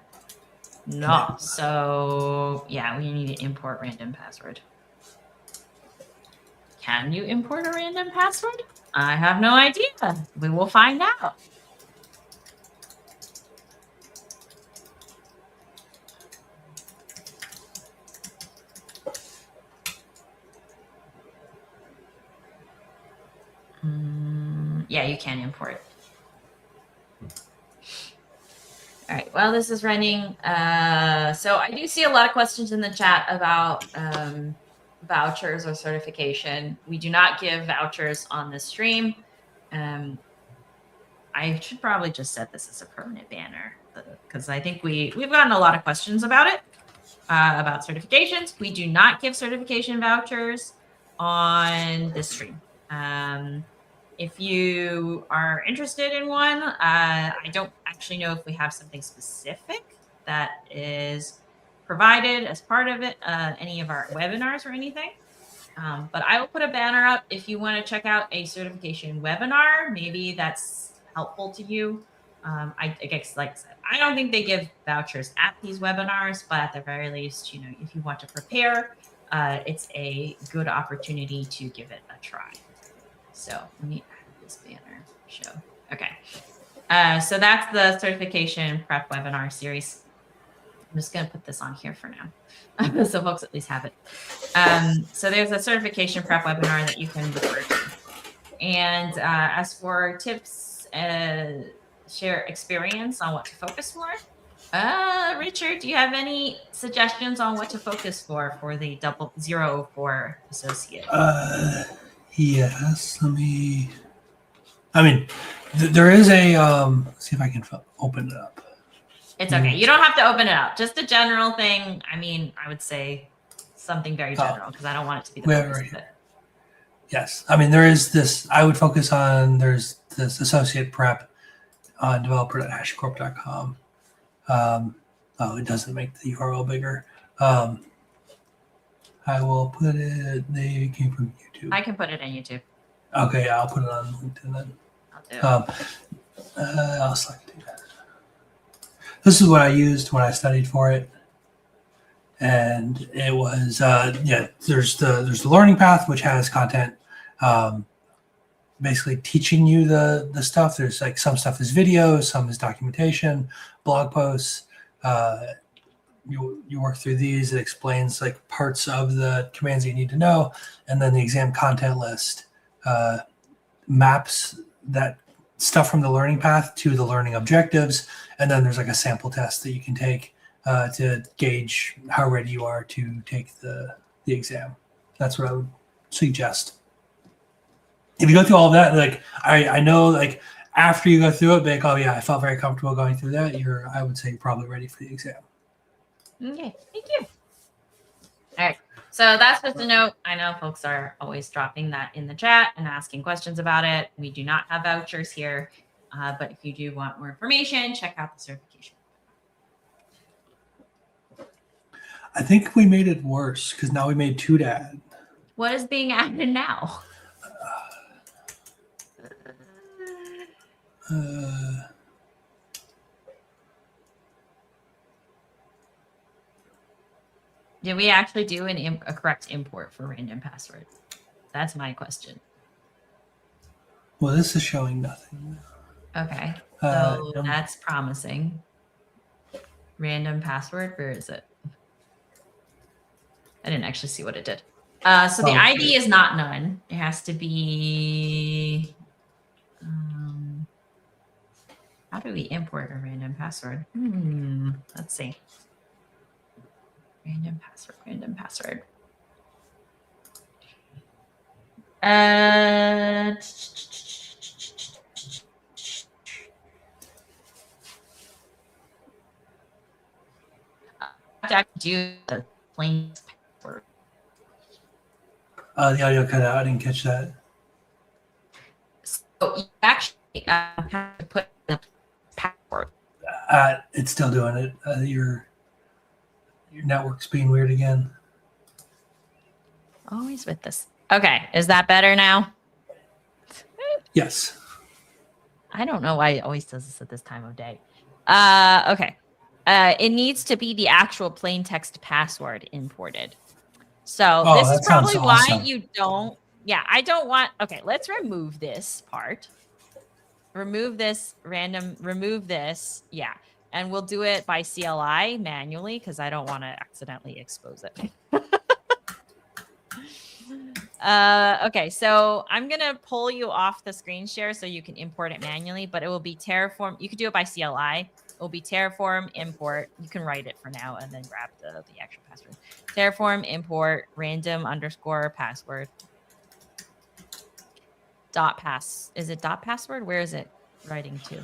No. So yeah, we need to import random password. Can you import a random password? I have no idea. We will find out. Yeah, you can import. All right, well, this is running. So I do see a lot of questions in the chat about vouchers or certification. We do not give vouchers on this stream. I should probably just set this as a permanent banner because I think we've gotten a lot of questions about it, about certifications. We do not give certification vouchers on this stream. If you are interested in one, I don't actually know if we have something specific that is provided as part of it, any of our webinars or anything. But I will put a banner up if you want to check out a certification webinar. Maybe that's helpful to you. I guess, like I said, I don't think they give vouchers at these webinars, but at the very least, if you want to prepare, it's a good opportunity to give it a try. So let me add this banner show. Okay. So that's the certification prep webinar series. I'm just going to put this on here for now, so folks at least have it. So there's a certification prep webinar that you can refer to. And as for tips, share experience on what to focus for. Richard, do you have any suggestions on what to focus for the 004 associate? Yes. Let me. I mean, there is a. Let's see if I can open it up. It's okay. You don't have to open it up. Just a general thing. I mean, I would say something very general because I don't want it to be the focus of it. Yes. I mean, there is this. I would focus on. There's this associate prep on developer.hashicorp.com. Oh, it doesn't make the URL bigger. I will put it. They came from YouTube. I can put it in YouTube. Okay, yeah, I'll put it on LinkedIn then. I'll do it. I'll select it. This is what I used when I studied for it, and it was There's the learning path, which has content, basically teaching you the stuff. There's like some stuff is videos, some is documentation, blog posts. You work through these. It explains like parts of the commands you need to know, and then the exam content list maps that stuff from the learning path to the learning objectives, and then there's like a sample test that you can take to gauge how ready you are to take the exam. That's what I would suggest. If you go through all of that, like I know, like after you go through it, like, oh yeah, I felt very comfortable going through that. I would say you're probably ready for the exam. Okay, thank you. All right, so that's just a note. I know folks are always dropping that in the chat and asking questions about it. We do not have vouchers here, but if you do want more information, check out the certification. I think we made it worse because now we made two to add. What is being added now? Did we actually do a correct import for random password? That's my question. Well, this is showing nothing. Okay, so that's promising. Random password, where is it? I didn't actually see what it did. So the ID is not none. It has to be. How do we import a random password? Let's see. Random password, random password. I have to do the plain password. The audio cut out. I didn't catch that. So you actually have to put the password. It's still doing it. Your network's being weird again. Always with this. Okay, is that better now? Yes. I don't know why it always does this at this time of day. Okay. It needs to be the actual plain text password imported. So this is probably why you don't. Yeah, I don't want. Okay, let's remove this part. Remove this random. Remove this. Yeah. And we'll do it by CLI manually because I don't want to accidentally expose it. Okay, so I'm going to pull you off the screen share so you can import it manually, but it will be Terraform. You could do it by CLI. It will be Terraform import. You can write it for now and then grab the actual password. Terraform import random _ password. .pass. Is it .password? Where is it writing to?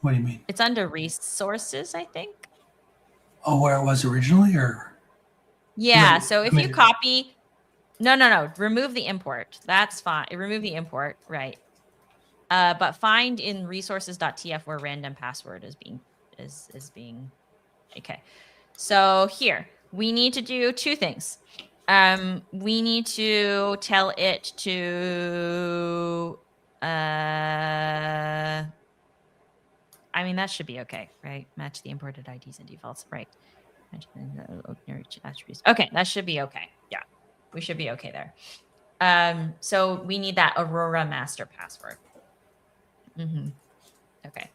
What do you mean? It's under resources, I think. Oh, where it was originally, or? Yeah. So if you copy, no, remove the import. That's fine. Remove the import, right? But find in resources.tf where random password is being. Okay. So here we need to do two things. We need to tell it to. I mean, that should be okay, right? Match the imported IDs and defaults, right? Attributes. Okay, that should be okay. Yeah, we should be okay there. So we need that Aurora master password. Okay.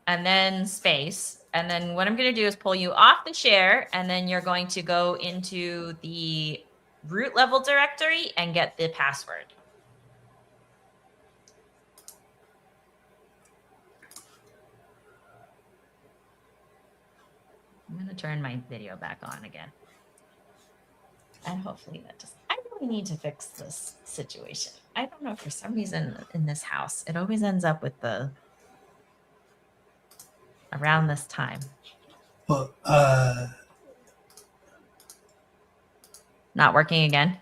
and then space. And then what I'm going to do is pull you off the share, and then you're going to go into the root level directory and get the password. I'm going to turn my video back on again. And hopefully that just, I really need to fix this situation. I don't know, for some reason in this house, it always ends up with the, around this time. Well, Not working again?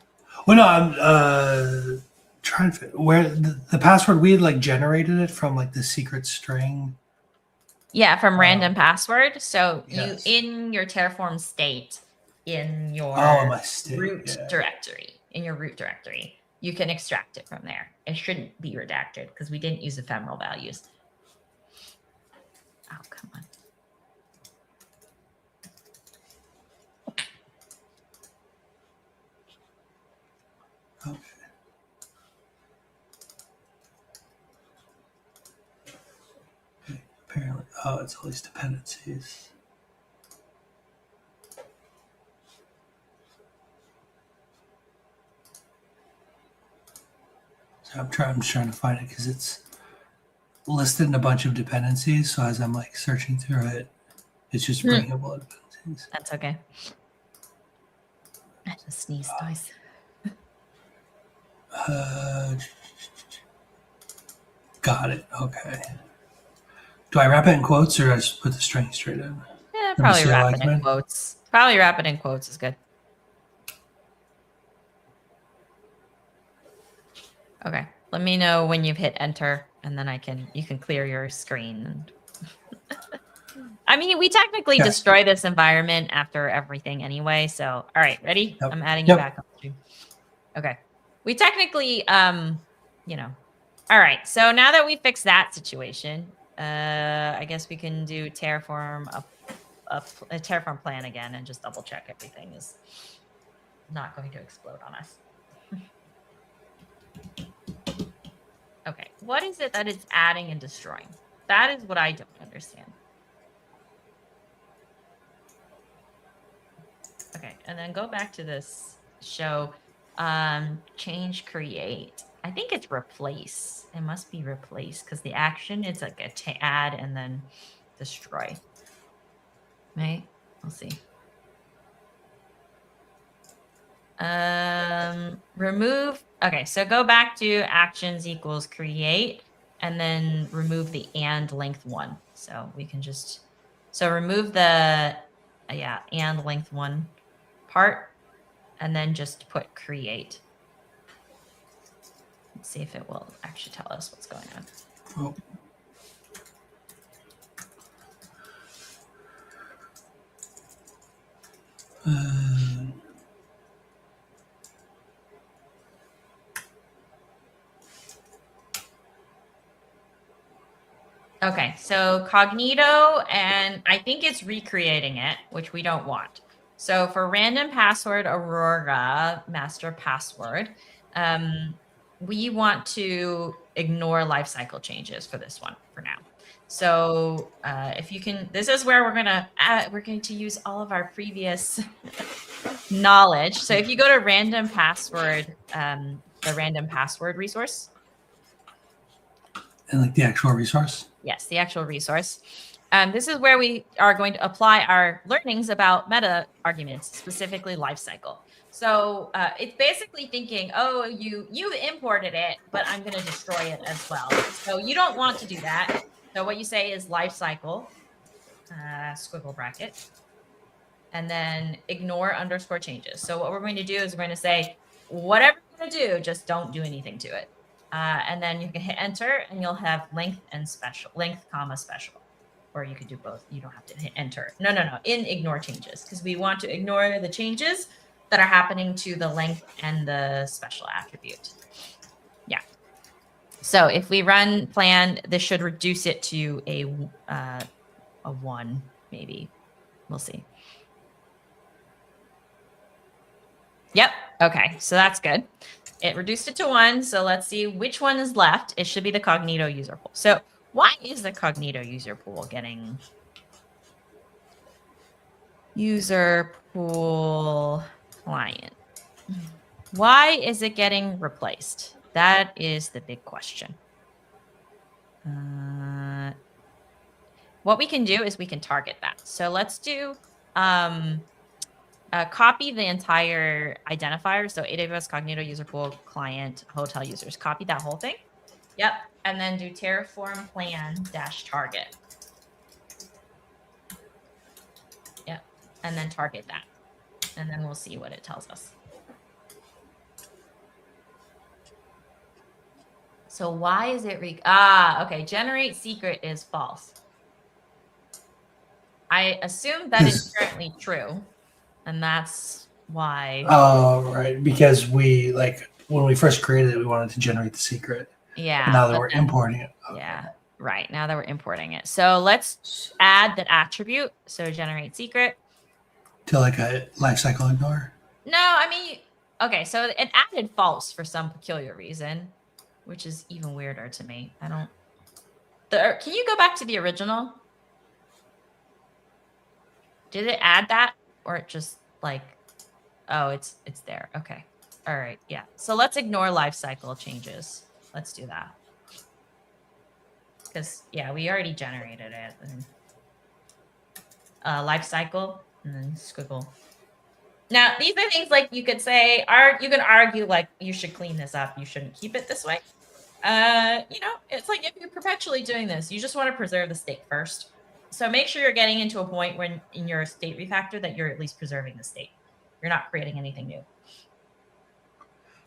well, no, I'm trying to where the password we had like generated it from like the secret string. Yeah, from random password. So yes. you, in your Terraform state, in your my state, root directory, you can extract it from there. It shouldn't be redacted because we didn't use ephemeral values. Oh, come on. Okay. Apparently, it's all these dependencies. So I'm trying to find it because it's listed in a bunch of dependencies. So as I'm like searching through it, it's just bringing up all the dependencies. That's okay. I just sneezed twice. Got it. Okay. Do I wrap it in quotes or I just put the string straight in? Yeah, probably wrap it in quotes. Probably wrap it in quotes is good. Okay. Let me know when you've hit enter, and then you can clear your screen. I mean, we technically destroy this environment after everything anyway. So, all right, ready? Yep. I'm adding you back on stream. Okay. We technically, you know, all right. So now that we fixed that situation, I guess we can do Terraform a Terraform plan again and just double check everything is not going to explode on us. Okay, what is it that it's adding and destroying? That is what I don't understand. Okay, and then go back to this show, change create. I think it's replace. It must be replace because the action is like a add and then destroy. Right? We'll see. Remove. Okay, so go back to actions equals create and then remove the and length 1. So we can just, so remove the, and length 1 part and then just put create. Let's see if it will actually tell us what's going on. Oh. Okay, so Cognito, and I think it's recreating it, which we don't want. So for random password Aurora master password, we want to ignore lifecycle changes for this one for now. So if you can, this is where we're going to use all of our previous knowledge. So if you go to random password, the random password resource. And like the actual resource? Yes, the actual resource. This is where we are going to apply our learnings about meta arguments, specifically lifecycle. So it's basically thinking, oh, you imported it, but I'm going to destroy it as well. So you don't want to do that. So what you say is lifecycle, squiggle bracket, and then ignore underscore changes. So what we're going to do is we're going to say, whatever you're going to do, just don't do anything to it. And then you can hit enter and you'll have length and special, length comma special, or you could do both. You don't have to hit enter. No, in ignore changes, because we want to ignore the changes that are happening to the length and the special attribute. Yeah. So if we run plan, this should reduce it to a 1, maybe. We'll see. Yep. Okay. So that's good. It reduced it to 1. So let's see which one is left. It should be the Cognito user pool. So Why is the Cognito user pool getting user pool client? Why is it getting replaced? That is the big question. What we can do is we can target that. So let's do copy the entire identifier. So AWS Cognito user pool client hotel users. Copy that whole thing. Yep. And then do Terraform plan -target. Yep. And then target that. And then we'll see what it tells us. So why is it okay. Generate secret is false. I assume that is currently true. And that's why. Oh, right. Because we when we first created it, we wanted to generate the secret. Yeah. But now that we're importing it. Okay. Yeah. Right. Now that we're importing it. So let's add that attribute. So generate secret. To like a lifecycle ignore? No, I mean, okay. So it added false for some peculiar reason, which is even weirder to me. Can you go back to the original? Did it add that, or it just oh, it's there. Okay. All right. Yeah. So let's ignore lifecycle changes. Let's do that. Because yeah, we already generated it. Lifecycle and then squiggle. Now, these are things you could say, you can argue you should clean this up. You shouldn't keep it this way. It's like if you're perpetually doing this, you just want to preserve the state first. So make sure you're getting into a point when in your state refactor that you're at least preserving the state. You're not creating anything new.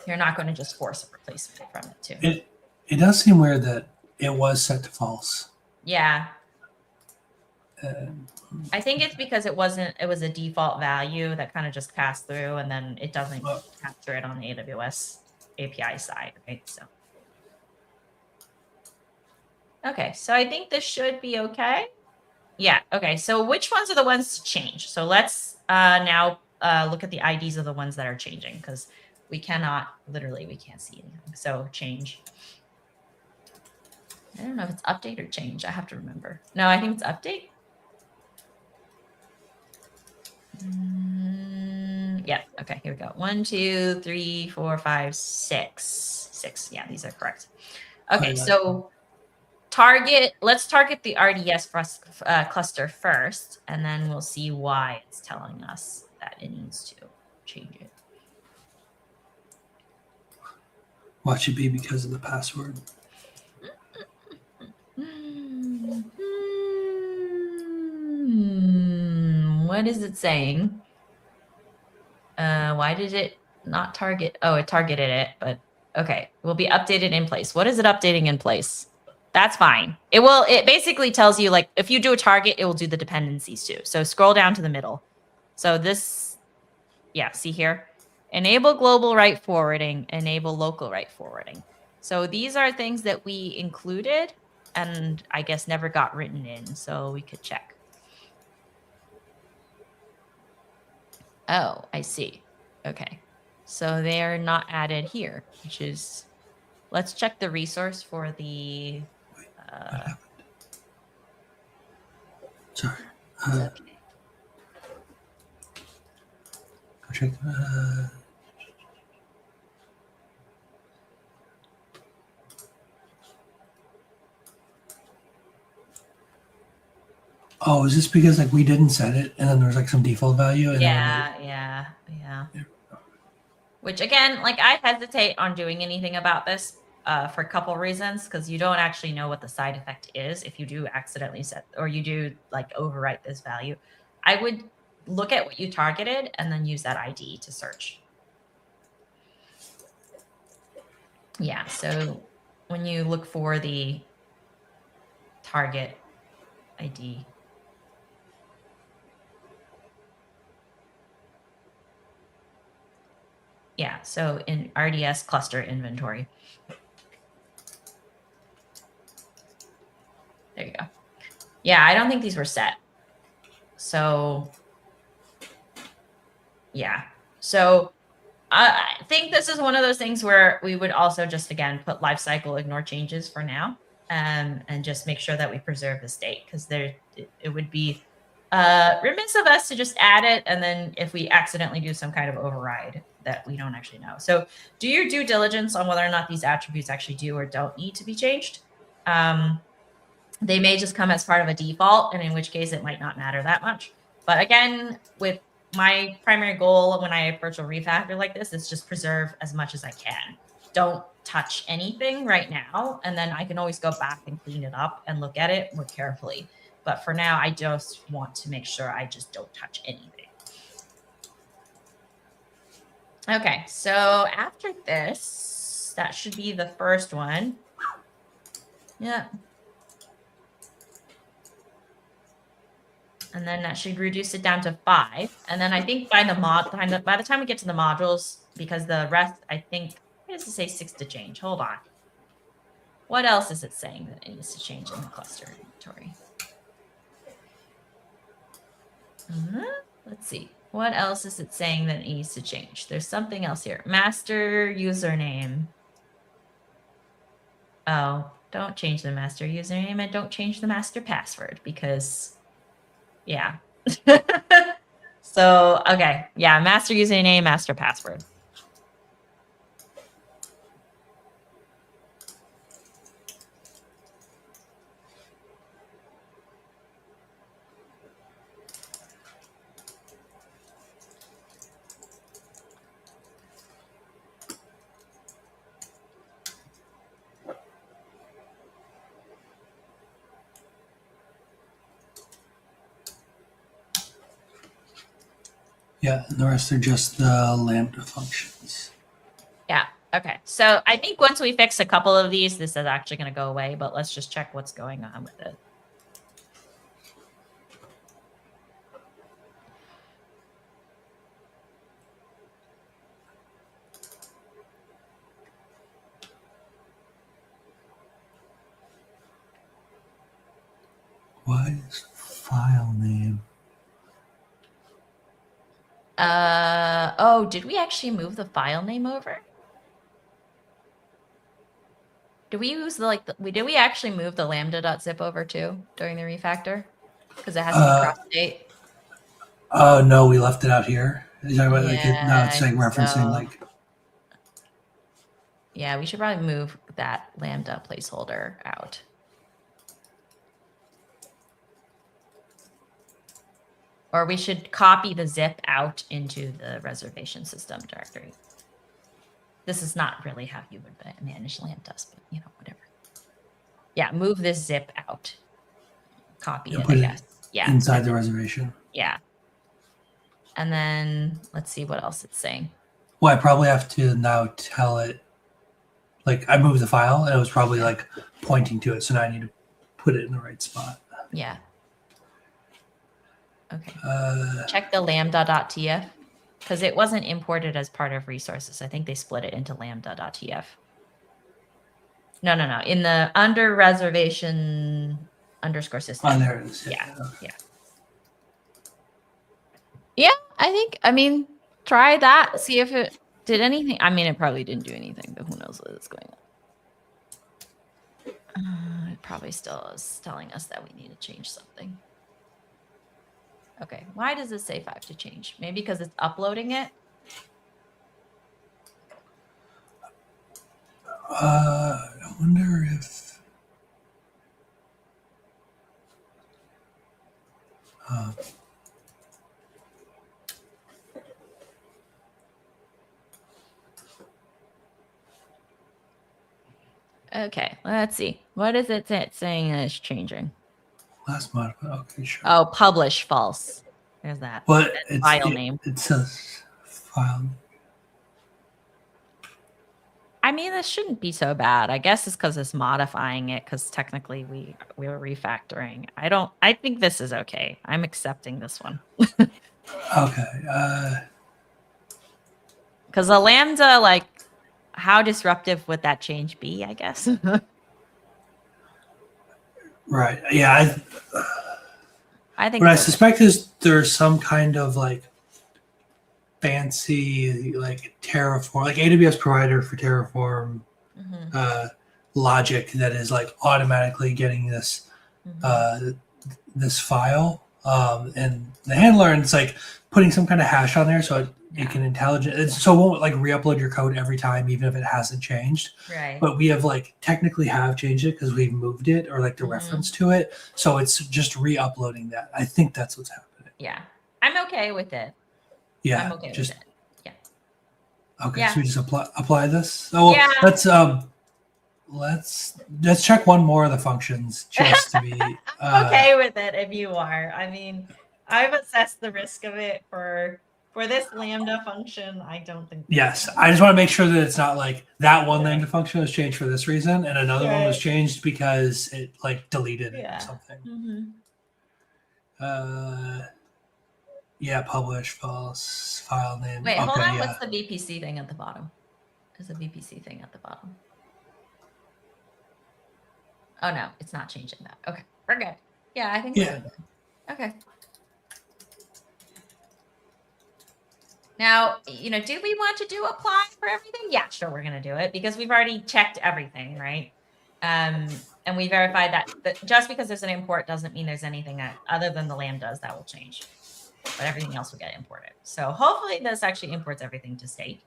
You're not going to just force a replacement from it too. It does seem weird that it was set to false. Yeah. I think it's because it was a default value that kind of just passed through, and then it doesn't capture it on the AWS API side, right? So, okay, so I think this should be okay. Yeah, okay, so which ones are the ones to change? So let's now look at the IDs of the ones that are changing, because we can't see anything. So change. I don't know if it's update or change. I have to remember. No, I think it's update. Yeah. Okay. Here we go. 1, 2, 3, 4, 5, 6. 6. Yeah, these are correct. Okay. So let's target the RDS cluster first, and then we'll see why it's telling us that it needs to change it. Watch it be because of the password. What is it saying? Why did it not target? Oh, it targeted it, but okay. It will be updated in place. What is it updating in place? That's fine. It basically tells you if you do a target, it will do the dependencies too. So scroll down to the middle. So this, yeah, see here? Enable global write forwarding, enable local write forwarding. So these are things that we included and I guess never got written in, so we could check. Oh, I see. Okay. So they're not added here, which is, let's check the resource for the, sorry. Okay. Check. Oh, is this because like we didn't set it and then there's like some default value? And Yeah. Which again, like I hesitate on doing anything about this for a couple reasons, because you don't actually know what the side effect is if you do accidentally set, or you do like overwrite this value. I would look at what you targeted and then use that ID to search. Yeah, so when you look for the target ID, yeah, so in RDS cluster inventory. There you go. Yeah, I don't think these were set. So, yeah. So I think this is one of those things where we would also just, again, put lifecycle ignore changes for now. and just make sure that we preserve the state, because it would be remiss of us to just add it, and then if we accidentally do some kind of override that we don't actually know. So do your due diligence on whether or not these attributes actually do or don't need to be changed. They may just come as part of a default, and in which case it might not matter that much. But again, with my primary goal when I approach a refactor like this is just preserve as much as I can. Don't touch anything right now, and then I can always go back and clean it up and look at it more carefully. But for now, I just want to make sure I just don't touch anything. Okay, so after this, that should be the first one. Yeah. And then that should reduce it down to 5. And then I think by the time we get to the modules, because the rest, I think, what does it say 6 to change? Hold on. What else is it saying that it needs to change in the cluster inventory? Let's see. What else is it saying that it needs to change? There's something else here. Master username. Oh, don't change the master username and don't change the master password because, yeah. So, okay. Yeah, master username, master password. Yeah, and the rest are just the Lambda functions. Yeah. Okay. So I think once we fix a couple of these, this is actually going to go away, but let's just check what's going on with it. Why is file name? Oh, did we actually move the file name over? Did we use did we actually move the lambda.zip over too during the refactor? Because it has to be cross state. Oh no, we left it out here. Is that what, now it's like referencing like. Yeah, we should probably move that lambda placeholder out. Or we should copy the zip out into the reservation system directory. This is not really how you would manage lambdas, but you know, whatever. Yeah, move this zip out. Copy it, I guess. Yeah. Inside the reservation. Yeah. And then let's see what else it's saying. Well, I probably have to now tell it, like I moved the file and it was probably like pointing to it. So now I need to put it in the right spot. Yeah. Okay. Check the lambda.tf because it wasn't imported as part of resources. I think they split it into lambda.tf. No. In the under reservation underscore system. Oh, there it is. Yeah. Yeah, I mean, try that. See if it did anything. I mean, it probably didn't do anything, but who knows what's going on. It probably still is telling us that we need to change something. Okay, why does it say 5 to change? Maybe because it's uploading it? I wonder if... Okay, let's see. What is it saying that it's changing? Last modified. Okay, sure. Oh, publish false. There's that. But file name. It says file. I mean, this shouldn't be so bad. I guess it's because it's modifying it because technically we were refactoring. I think this is okay. I'm accepting this one. Okay. Because a lambda, like, how disruptive would that change be, I guess? Right. Yeah. I think. What I suspect is there's some kind of like fancy like Terraform, like AWS provider for Terraform, logic that is like automatically getting this this file, and the handler, and it's like putting some kind of hash on there so it can so it won't like re-upload your code every time, even if it hasn't changed. Right. But we have like technically have changed it because we've moved it, or like the reference to it. So it's just re-uploading that. I think that's what's happening. Yeah. I'm okay with it. Yeah. I'm okay with it. Yeah. Okay. Yeah. So we just apply this. Oh, well, Yeah. let's check one more of the functions just to be I'm okay with it if you are. I mean, I've assessed the risk of it for this Lambda function. I don't think. Yes, I just want to make sure that it's not like that one Lambda function was changed for this reason, and another one was changed because it like deleted it or something. Yeah, publish false file name. Wait, hold on. What's the VPC thing at the bottom? There's a VPC thing at the bottom. Oh no, it's not changing that. Okay, we're good. Yeah, I think we're good. Okay. Now, do we want to do apply for everything? Yeah, sure, we're going to do it because we've already checked everything, right? And we verified that just because there's an import doesn't mean there's anything other than the lambdas that will change, but everything else will get imported. So hopefully this actually imports everything to state.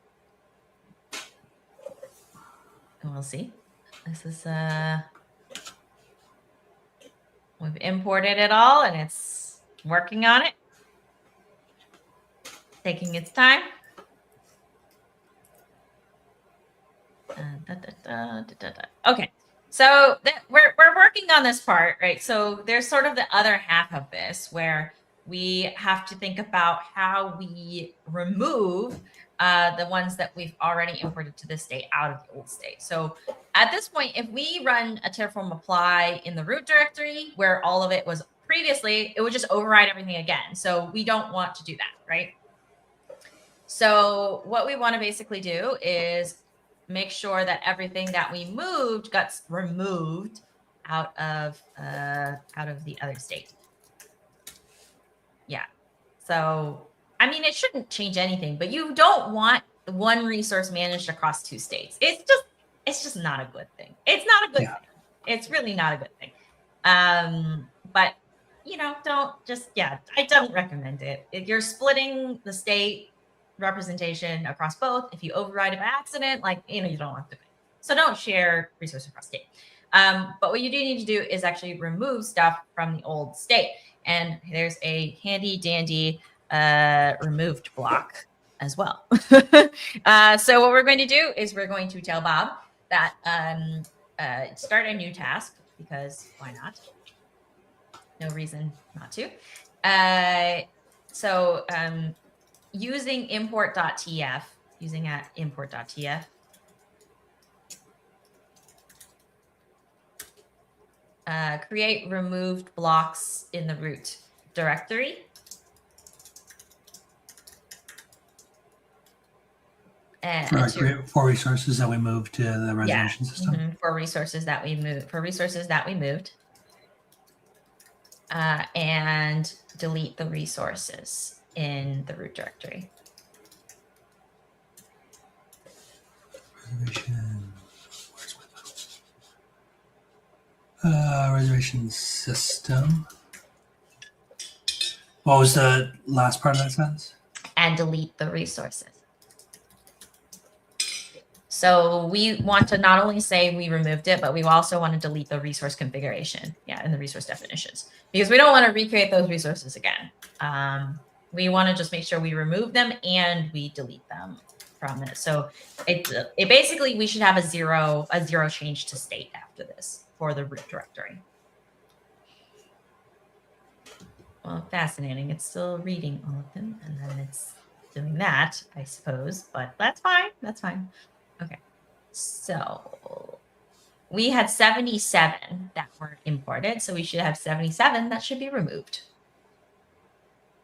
And we'll see. This is, we've imported it all and it's working on it. Taking its time. Okay, so we're working on this part, right? So there's sort of the other half of this where we have to think about how we remove the ones that we've already imported to this state out of the old state. So at this point, if we run a Terraform apply in the root directory where all of it was previously, it would just override everything again. So we don't want to do that, right? So what we want to basically do is make sure that everything that we moved gets removed out of the other state. Yeah. So, I mean, it shouldn't change anything, but you don't want one resource managed across two states. It's just not a good thing. It's not a good thing. It's really not a good thing. But I don't recommend it. If you're splitting the state representation across both, if you override it by accident, you don't want to do it. So don't share resources across state. But what you do need to do is actually remove stuff from the old state. And there's a handy dandy removed block as well. So what we're going to do is we're going to tell Bob that start a new task, because why not? No reason not to. Using import.tf, using at import.tf, create removed blocks in the root directory. For resources that we moved to the resolution system. For resources that we moved. And delete the resources in the root directory. Reservation system. What was the last part of that sentence? And delete the resources. So we want to not only say we removed it, but we also want to delete the resource configuration, in the resource definitions, because we don't want to recreate those resources again. We want to just make sure we remove them and we delete them from it. So it basically, we should have a zero change to state after this for the root directory. Well, fascinating. It's still reading all of them, and then it's doing that, I suppose, but that's fine. That's fine. Okay. So we had 77 that were imported, so we should have 77 that should be removed.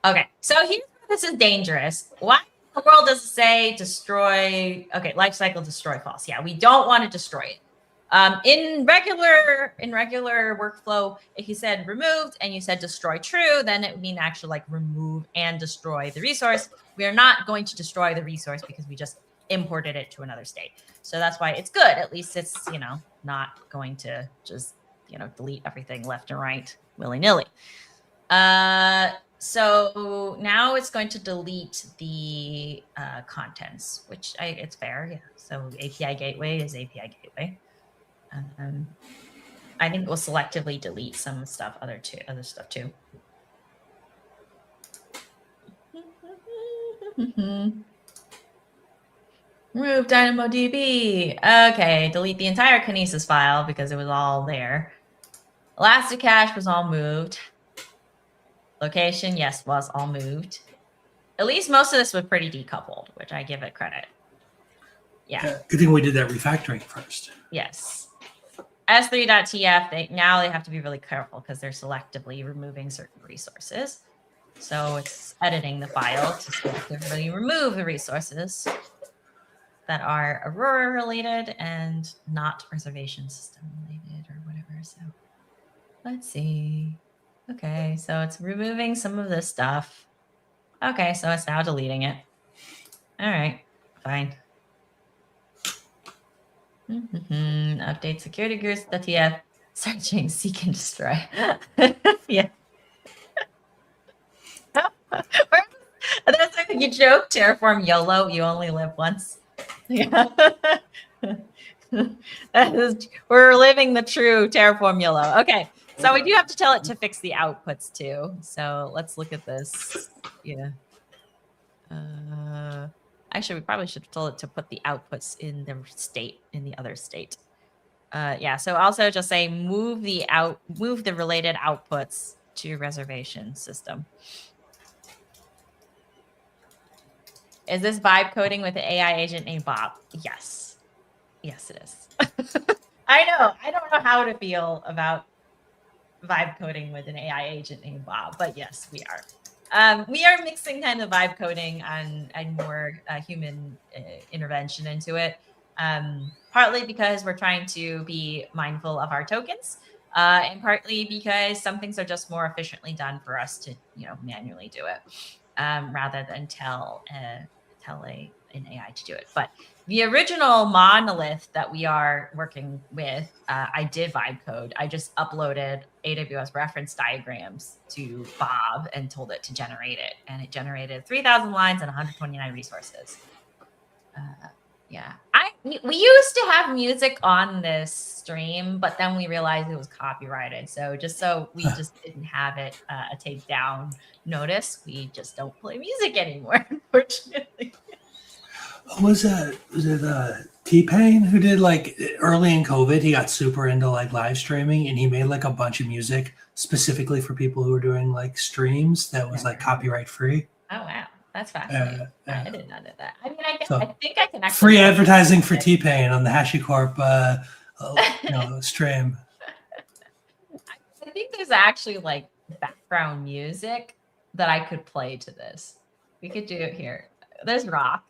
Okay, so here's where this is dangerous. Why in the world does it say destroy? Okay, lifecycle destroy false. Yeah, we don't want to destroy it. In regular workflow, if you said removed and you said destroy true, then it would mean actually like remove and destroy the resource. We are not going to destroy the resource because we just imported it to another state. So that's why it's good. At least it's, not going to just, delete everything left and right willy-nilly. So now it's going to delete the contents, which it's fair. Yeah. So API gateway is API gateway. I think we'll selectively delete some stuff, other stuff too. Remove DynamoDB. Okay, delete the entire Kinesis file because it was all there. Elasticache was all moved. Location, yes, was all moved. At least most of this was pretty decoupled, which I give it credit. Yeah. Good thing we did that refactoring first. Yes. S3.tf, now they have to be really careful because they're selectively removing certain resources. So it's editing the file to selectively remove the resources that are Aurora related and not reservation system related or whatever. So let's see. Okay, so it's removing some of this stuff. Okay, so it's now deleting it. All right, fine. Update security groups.tf, searching, seek, and destroy. Yeah. That's like you joke, Terraform YOLO, you only live once. Yeah. We're living the true Terraform YOLO. Okay, so we do have to tell it to fix the outputs too. So let's look at this. Yeah. Actually, we probably should have told it to put the outputs in the state, in the other state. Yeah, so also just say move the related outputs to your reservation system. Is this vibe coding with an AI agent named Bob? Yes. Yes, it is. I know. I don't know how to feel about vibe coding with an AI agent named Bob, but yes, we are. We are mixing kind of vibe coding and more human intervention into it. Partly because we're trying to be mindful of our tokens, and partly because some things are just more efficiently done for us to, manually do it, rather than tell an AI to do it. But the original monolith that we are working with, I did vibe code. I just uploaded AWS reference diagrams to Bob and told it to generate it. And it generated 3,000 lines and 129 resources. Yeah. We used to have music on this stream, but then we realized it was copyrighted. So we just didn't have it a takedown notice. We just don't play music anymore, unfortunately. Was it T-Pain who did early in COVID? He got super into live streaming, and he made a bunch of music specifically for people who were doing streams that was copyright free. Oh wow, that's fascinating. I did not know that. I mean, I think I can actually free advertising for T-Pain on the HashiCorp stream. I think there's actually background music that I could play to this. We could do it here. There's rock.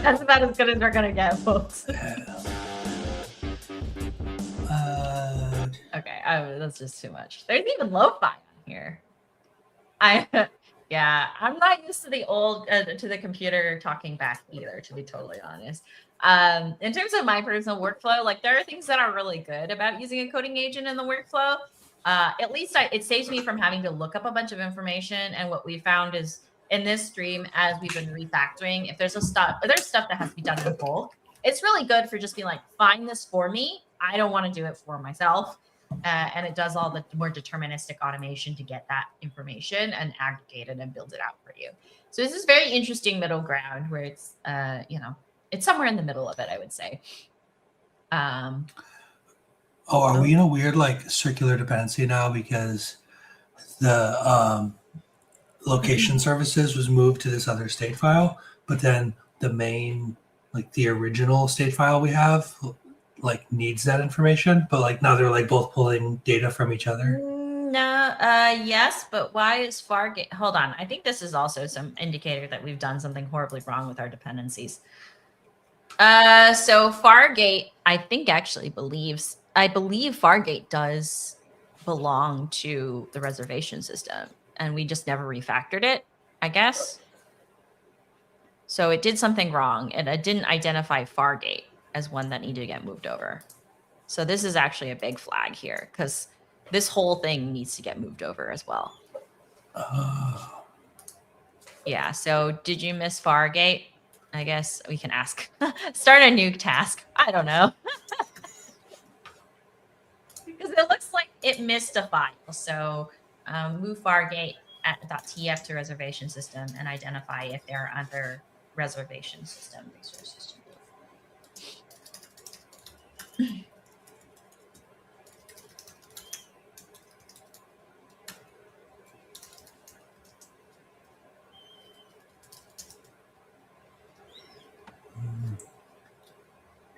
That's about as good as we're gonna get, folks. Okay, that's just too much. There's even lo-fi on here. I'm not used to the old to the computer talking back either, to be totally honest. In terms of my personal workflow, there are things that are really good about using a coding agent in the workflow. At least it saves me from having to look up a bunch of information. And what we found is in this stream, as we've been refactoring, if there's stuff that has to be done in bulk, it's really good for just being find this for me. I don't want to do it for myself. And it does all the more deterministic automation to get that information and aggregate it and build it out for you. So this is very interesting middle ground where it's, it's somewhere in the middle of it, I would say. Are we in a weird circular dependency now because the location services was moved to this other state file, but then the main, the original state file we have, needs that information, but now they're both pulling data from each other? No, yes, but why is Fargate? Hold on. I think this is also some indicator that we've done something horribly wrong with our dependencies. So Fargate, I think I believe Fargate does belong to the reservation system, and we just never refactored it, I guess. So it did something wrong, and it didn't identify Fargate as one that needed to get moved over. So this is actually a big flag here, because this whole thing needs to get moved over as well. Yeah, so did you miss Fargate? I guess we can ask. Start a new task. I don't know. Because it looks like it missed a file. So move Fargate at .tf to reservation system and identify if there are other reservation system resources to move.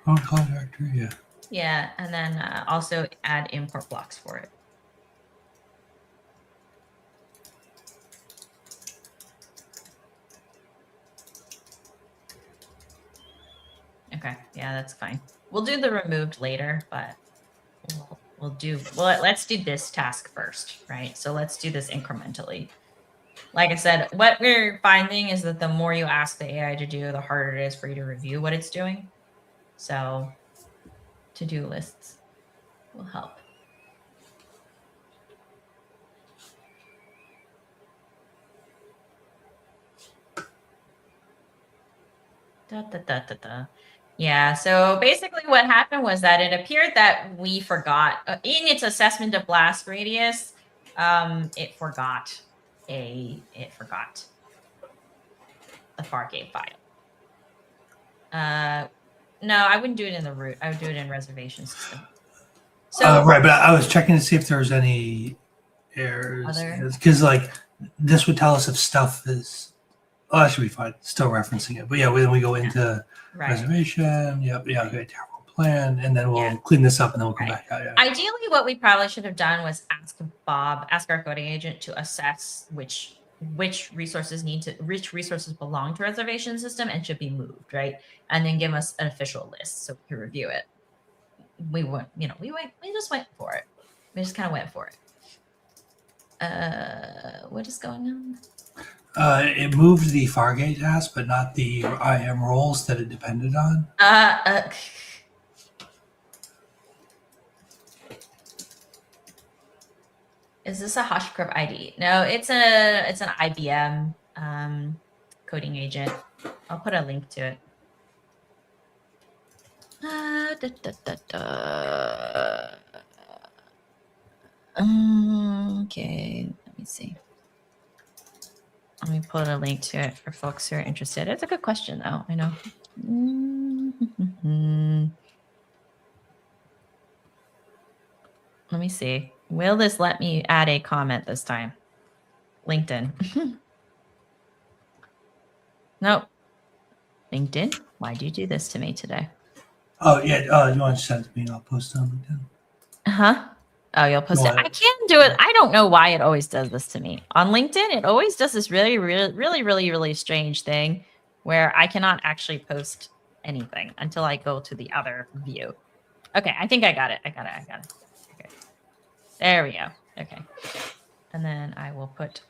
Protocol directory, yeah. Yeah, and then also add import blocks for it. Okay, yeah, that's fine. We'll do the removed later, but let's do this task first, right? So let's do this incrementally. Like I said, what we're finding is that the more you ask the AI to do, the harder it is for you to review what it's doing. So to-do lists will help. Yeah, so basically what happened was that it appeared that we forgot, in its assessment of blast radius, it forgot the Fargate file. No, I wouldn't do it in the root. I would do it in reservation system. So Right, but I was checking to see if there was any errors, because like this would tell us if stuff is. Oh, that should be fine. Still referencing it, but yeah, when we go into reservation, yeah, okay, Terraform plan, and then we'll clean this up, and then we'll come back out. Yeah. Ideally, what we probably should have done was ask our coding agent to assess which resources belong to reservation system and should be moved, right? And then give us an official list so we can review it. We just went for it. We just kind of went for it. What is going on? It moved the Fargate task, but not the IM roles that it depended on. Is this a HashiCorp ID? No, it's an IBM coding agent. I'll put a link to it. Okay, let me see. Let me put a link to it for folks who are interested. It's a good question, though. I know. Let me see. Will this let me add a comment this time? LinkedIn. Nope. LinkedIn, why do you do this to me today? Oh, yeah. You want to send it to me and I'll post it on LinkedIn? Huh? Oh, you'll post it. I can't do it. I don't know why it always does this to me. On LinkedIn, it always does this really strange thing where I cannot actually post anything until I go to the other view. Okay, I think I got it. I got it. Okay. There we go. Okay. And then I will put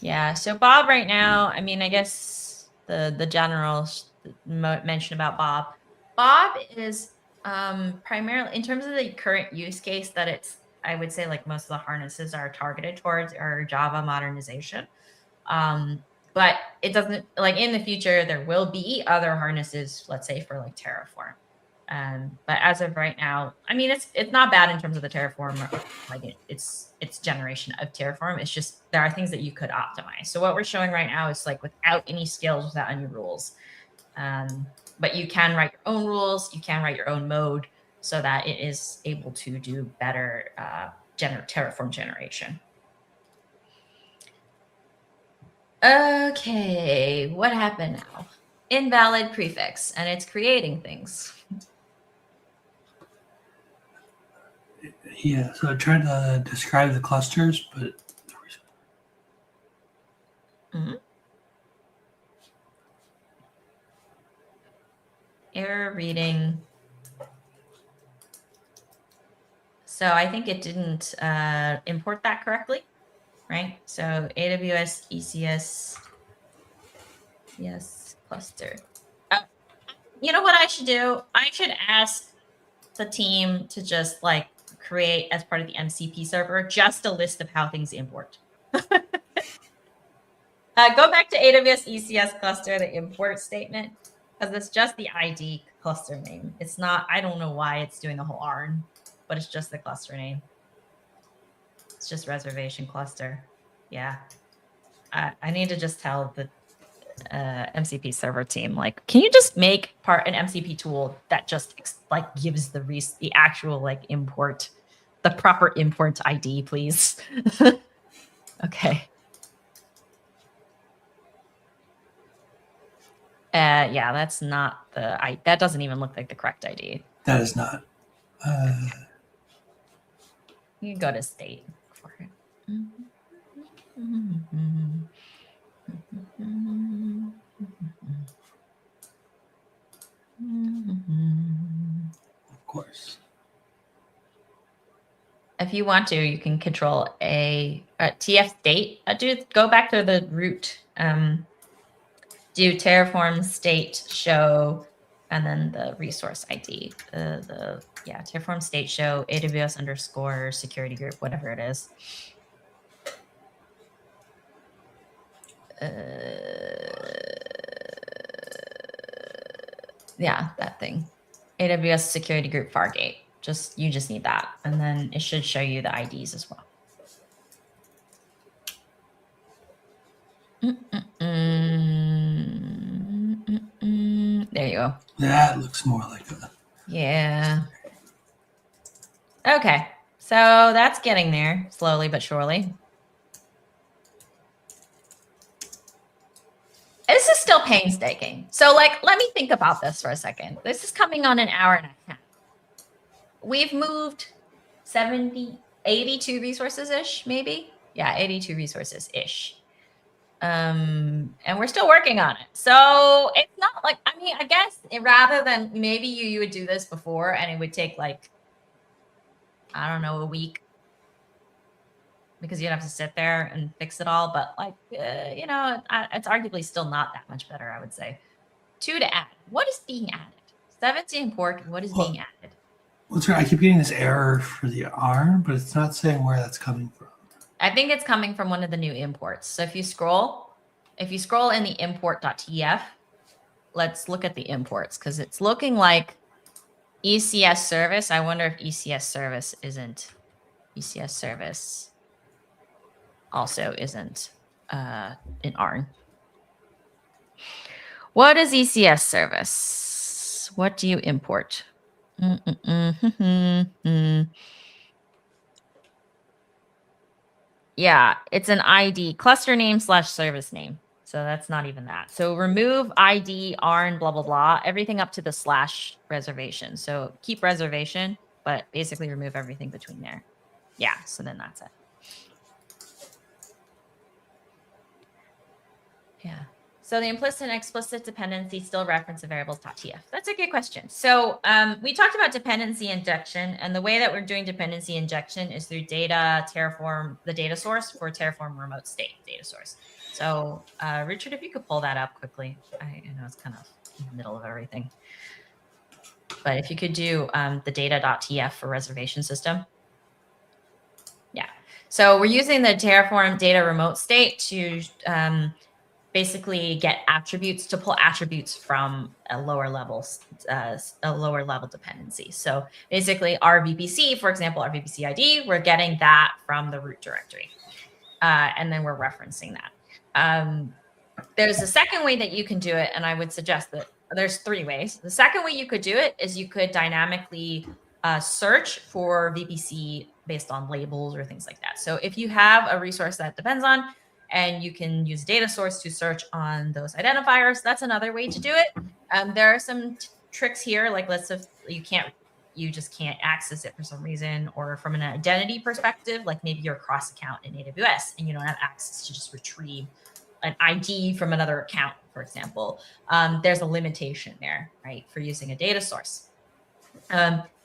yeah, so Bob right now, I mean, I guess the general mention about Bob is primarily in terms of the current use case that it's, I would say like most of the harnesses are targeted towards are Java modernization. But it doesn't, like in the future, there will be other harnesses, let's say for like Terraform. But as of right now, I mean, it's not bad in terms of the Terraform, like its generation of Terraform. It's just there are things that you could optimize. So what we're showing right now is like without any skills, without any rules. But you can write your own rules. You can write your own mode so that it is able to do better Terraform generation. Okay, what happened now? Invalid prefix, and it's creating things. Yeah, so I tried to describe the clusters, but Error reading So I think it didn't import that correctly, right? So AWS ECS, yes, cluster. You know what I should do? I should ask the team to just like create as part of the MCP server, just a list of how things import. Go back to AWS ECS cluster, the import statement, because it's just the ID cluster name. It's not, I don't know why it's doing the whole ARN, but it's just the cluster name. It's just reservation cluster. Yeah. I need to just tell the MCP server team, like, can you just make an MCP tool that just like gives the actual like import, the proper import ID, please? Okay. Yeah, that's not that doesn't even look like the correct ID. That is not. You can go to state for it. Of course. If you want to, you can control a TF state. Go back to the root. Do Terraform state show, and then the resource ID. Terraform state show AWS _ security group, whatever it is. Yeah, that thing. AWS security group Fargate. You just need that, and then it should show you the IDs as well. There you go. That looks more like a. Yeah. Okay, so that's getting there slowly but surely. This is still painstaking. So like, let me think about this for a second. This is coming on an hour and a half. We've moved 82 resources-ish, maybe? Yeah, 82 resources-ish. And we're still working on it. So it's not like, I mean, I guess rather than maybe you would do this before and it would take like, I don't know, a week, because you'd have to sit there and fix it all. But like, you know, it's arguably still not that much better, I would say. 2 to add. What is being added? 7 to import. What is being added? Well, I keep getting this error for the ARN, but it's not saying where that's coming from. I think it's coming from one of the new imports. So if you scroll in the import.tf, let's look at the imports, because it's looking like ECS service. I wonder if ECS service also isn't in ARN. What is ECS service? What do you import? Yeah, it's an ID, cluster name / service name. So that's not even that. So remove ID, ARN, blah, blah, blah, everything up to the / reservation. So keep reservation, but basically remove everything between there. Yeah, so then that's it. Yeah. So the implicit and explicit dependency still reference the variables.tf. That's a good question. So we talked about dependency injection, and the way that we're doing dependency injection is through data Terraform, the data source for Terraform remote state data source. So Richard, if you could pull that up quickly. I know it's kind of in the middle of everything. But if you could do the data.tf for reservation system. Yeah. So we're using the Terraform data remote state to basically get attributes, to pull attributes from a lower level dependency. So basically our VPC, for example, our VPC ID, we're getting that from the root directory. And then we're referencing that. There's a second way that you can do it, and I would suggest that there's 3 ways. The second way you could do it is you could dynamically search for VPC based on labels or things like that. So if you have a resource that depends on, and you can use data source to search on those identifiers, that's another way to do it. There are some tricks here, like let's say you just can't access it for some reason, or from an identity perspective, like maybe you're cross account in AWS and you don't have access to just retrieve an ID from another account, for example. There's a limitation there, right, for using a data source.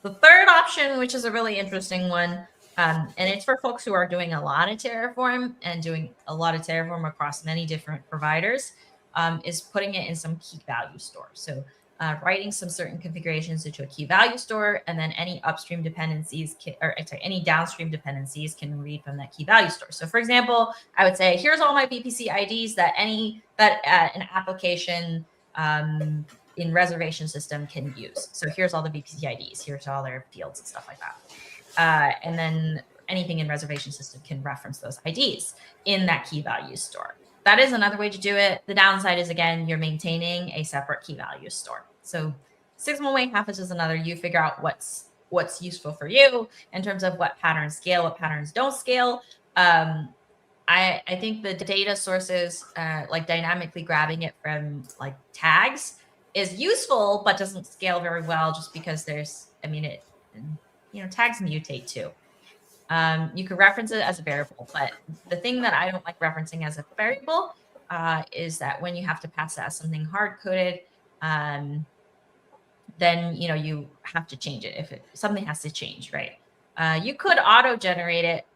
The third option, which is a really interesting one, and it's for folks who are doing a lot of Terraform and doing a lot of Terraform across many different providers, is putting it in some key value store. So writing some certain configurations into a key value store, and then any upstream dependencies any downstream dependencies can read from that key value store. So for example, I would say, here's all my VPC IDs that an application in reservation system can use. So here's all the VPC IDs, here's all their fields and stuff like that. And then anything in reservation system can reference those IDs in that key value store. That is another way to do it. The downside is, again, you're maintaining a separate key value store. So 6-1 way half is another. You figure out what's useful for you in terms of what patterns scale, what patterns don't scale. I think the data sources, like dynamically grabbing it from like tags, is useful, but doesn't scale very well just because tags mutate too. You could reference it as a variable, but the thing that I don't like referencing as a variable is that when you have to pass it as something hard-coded, then you have to change it. If something has to change, right? You could auto-generate it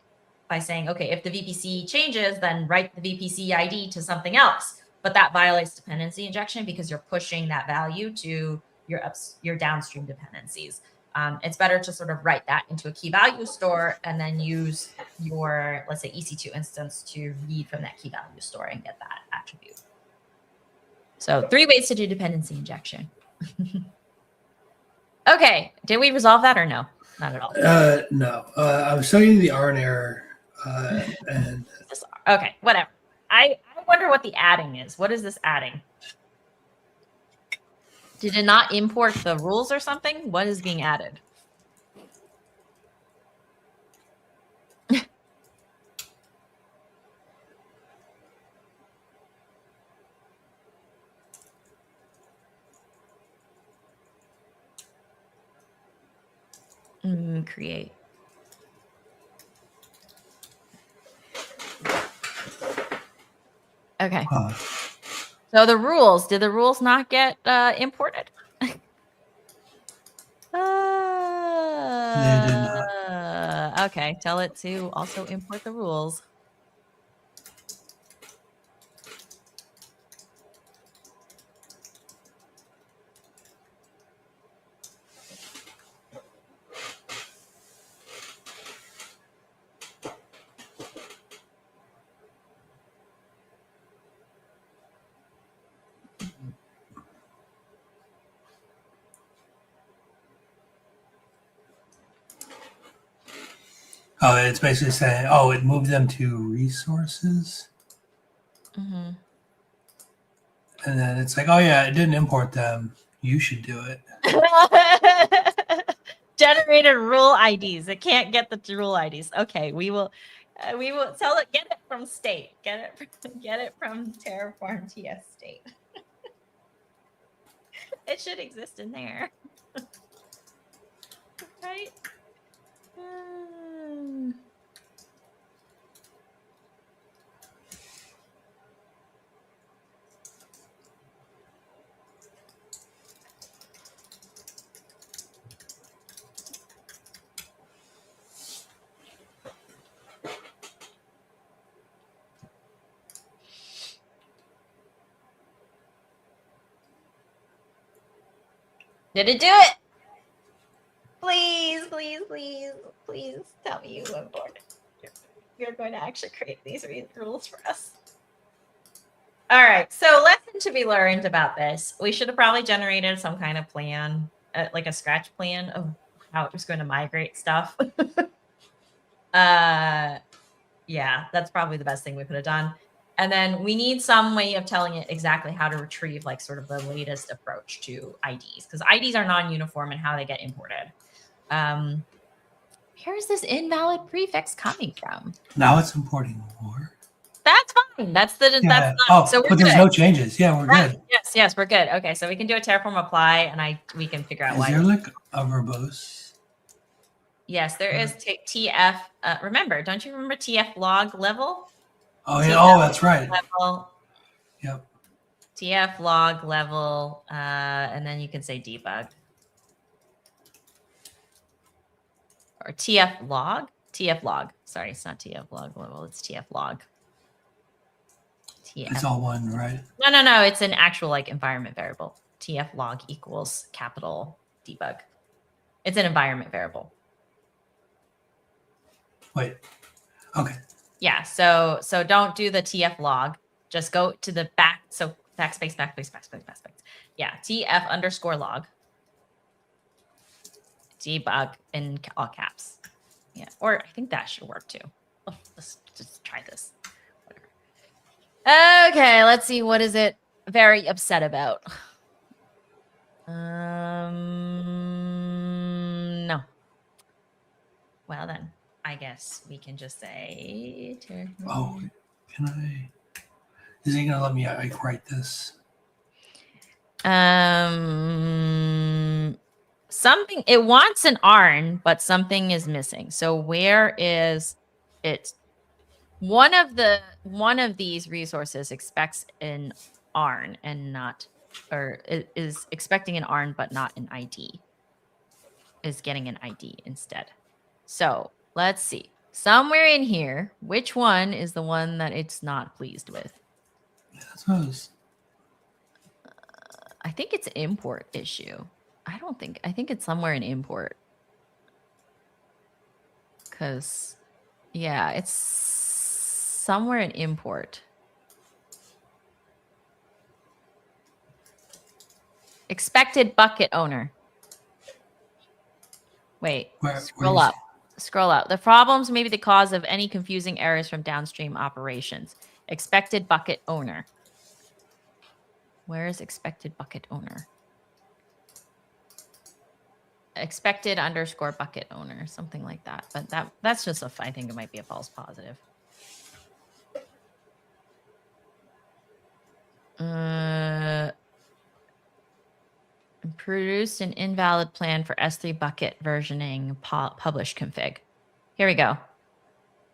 by saying, okay, if the VPC changes, then write the VPC ID to something else. But that violates dependency injection because you're pushing that value to your downstream dependencies. It's better to sort of write that into a key value store and then use your, let's say, EC2 instance to read from that key value store and get that attribute. So 3 ways to do dependency injection. Okay, did we resolve that or no? Not at all. No, I was studying the R and error, and okay, whatever. I wonder what the adding is. What is this adding? Did it not import the rules or something? What is being added? Create. Okay. So the rules, did the rules not get imported? They did not. Okay, tell it to also import the rules. Oh, it's basically saying, oh, it moved them to resources. Mm-hmm. And then it's like, oh, yeah, it didn't import them. You should do it. Generated rule IDs. It can't get the rule IDs. Okay, we will tell it, get it from state. Get it from Terraform TS state. It should exist in there. Right? Did it do it? Please, please, please, please tell me you import it. You're going to actually create these rules for us. All right, so lesson to be learned about this. We should have probably generated some kind of plan, like a scratch plan of how it was going to migrate stuff. Yeah, that's probably the best thing we could have done. And then we need some way of telling it exactly how to retrieve like sort of the latest approach to IDs, because IDs are non-uniform in how they get imported. Where's this invalid prefix coming from? Now it's importing more. That's fine. That's Yeah. that's not, so we're but good. There's no changes. Yeah, we're good. Yes, we're good. Okay, so we can do a Terraform apply, and we can figure out why. Is there like a verbose? Yes, there is TF. Remember, don't you remember TF log level? Oh yeah. Oh, that's right. Level. Yep. TF log level, and then you can say debug. or TF log. TF log. Sorry, it's not TF log level. It's TF log. TF. It's all one, right? No. It's an actual like environment variable. TF log equals capital debug. It's an environment variable. Wait. Okay. Yeah. So don't do the TF log. Just go to the back. So backspace. Yeah. TF underscore log. Debug in all caps. Yeah. Or I think that should work too. Oh, let's just try this. Whatever. Okay. Let's see. What is it very upset about? No. Well then, I guess we can just say. Oh, can I? Is he gonna let me write this? Something it wants an ARN, but something is missing. So where is it? One of these resources expects an ARN and not, or is expecting an ARN but not an ID. Is getting an ID instead. So let's see. Somewhere in here, which one is the one that it's not pleased with? Yeah, that's what I was. I think it's an import issue. I think it's somewhere in import. Because, yeah, it's somewhere in import. Expected bucket owner. Wait, scroll up. Scroll up. The problems may be the cause of any confusing errors from downstream operations. Expected bucket owner. Where is expected bucket owner? Expected underscore bucket owner, something like that. But that's just I think it might be a false positive. Produced an invalid plan for S3 bucket versioning publish config. Here we go.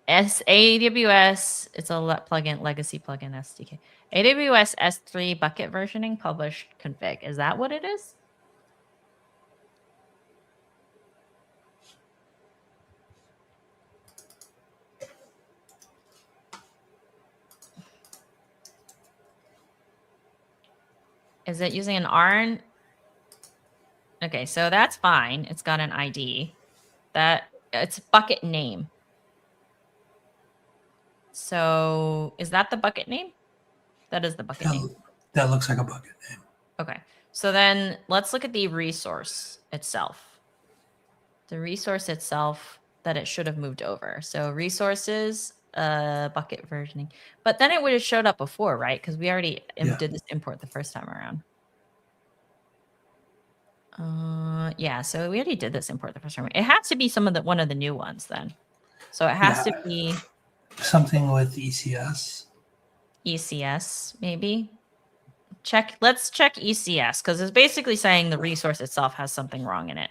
AWS, it's a plugin, legacy plugin SDK. AWS S3 bucket versioning publish config. Is that what it is? Is it using an ARN? Okay, so that's fine. It's got an ID. It's bucket name. So is that the bucket name? That is the bucket name. That looks like a bucket name. Okay, so then let's look at the resource itself. The resource itself that it should have moved over. So resources, bucket versioning. But then it would have showed up before, right? Because we already did this import the first time around. Yeah, so we already did this import the first time. It has to be one of the new ones then. So it has to be something with ECS. ECS, maybe. Let's check ECS because it's basically saying the resource itself has something wrong in it.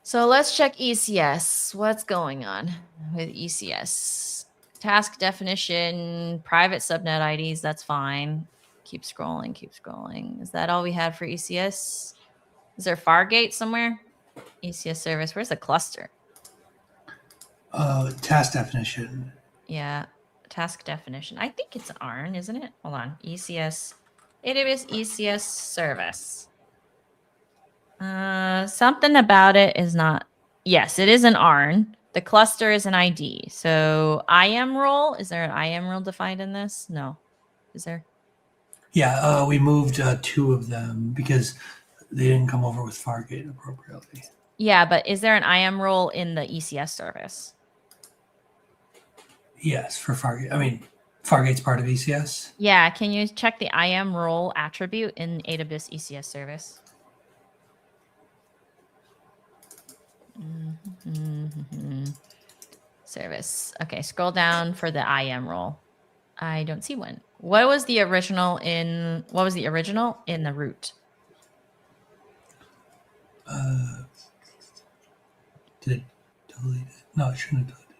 So let's check ECS. What's going on with ECS? Task definition, private subnet IDs, that's fine. Keep scrolling. Is that all we had for ECS? Is there Fargate somewhere? ECS service. Where's the cluster? Task definition. Yeah, task definition. I think it's ARN, isn't it? Hold on. ECS. AWS ECS service. Something about it is not. Yes, it is an ARN. The cluster is an ID. So IAM role. Is there an IAM role defined in this? No. Is there? Yeah, we moved 2 of them because they didn't come over with Fargate appropriately. Yeah, but is there an IAM role in the ECS service? Yes, for Fargate. I mean, Fargate's part of ECS. Yeah, can you check the IAM role attribute in AWS ECS service? Service. Okay, scroll down for the IAM role. I don't see one. What was the original in the root? Did it delete it? No, it shouldn't have deleted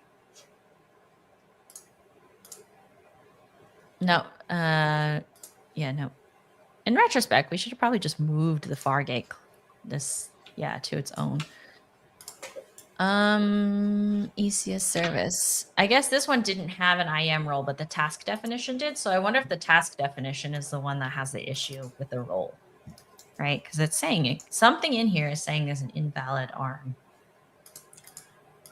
it. No. Yeah, no. In retrospect, we should have probably just moved the Fargate to its own. ECS service. I guess this one didn't have an IAM role, but the task definition did. So I wonder if the task definition is the one that has the issue with the role, right? Because it's saying something in here is saying there's an invalid arm.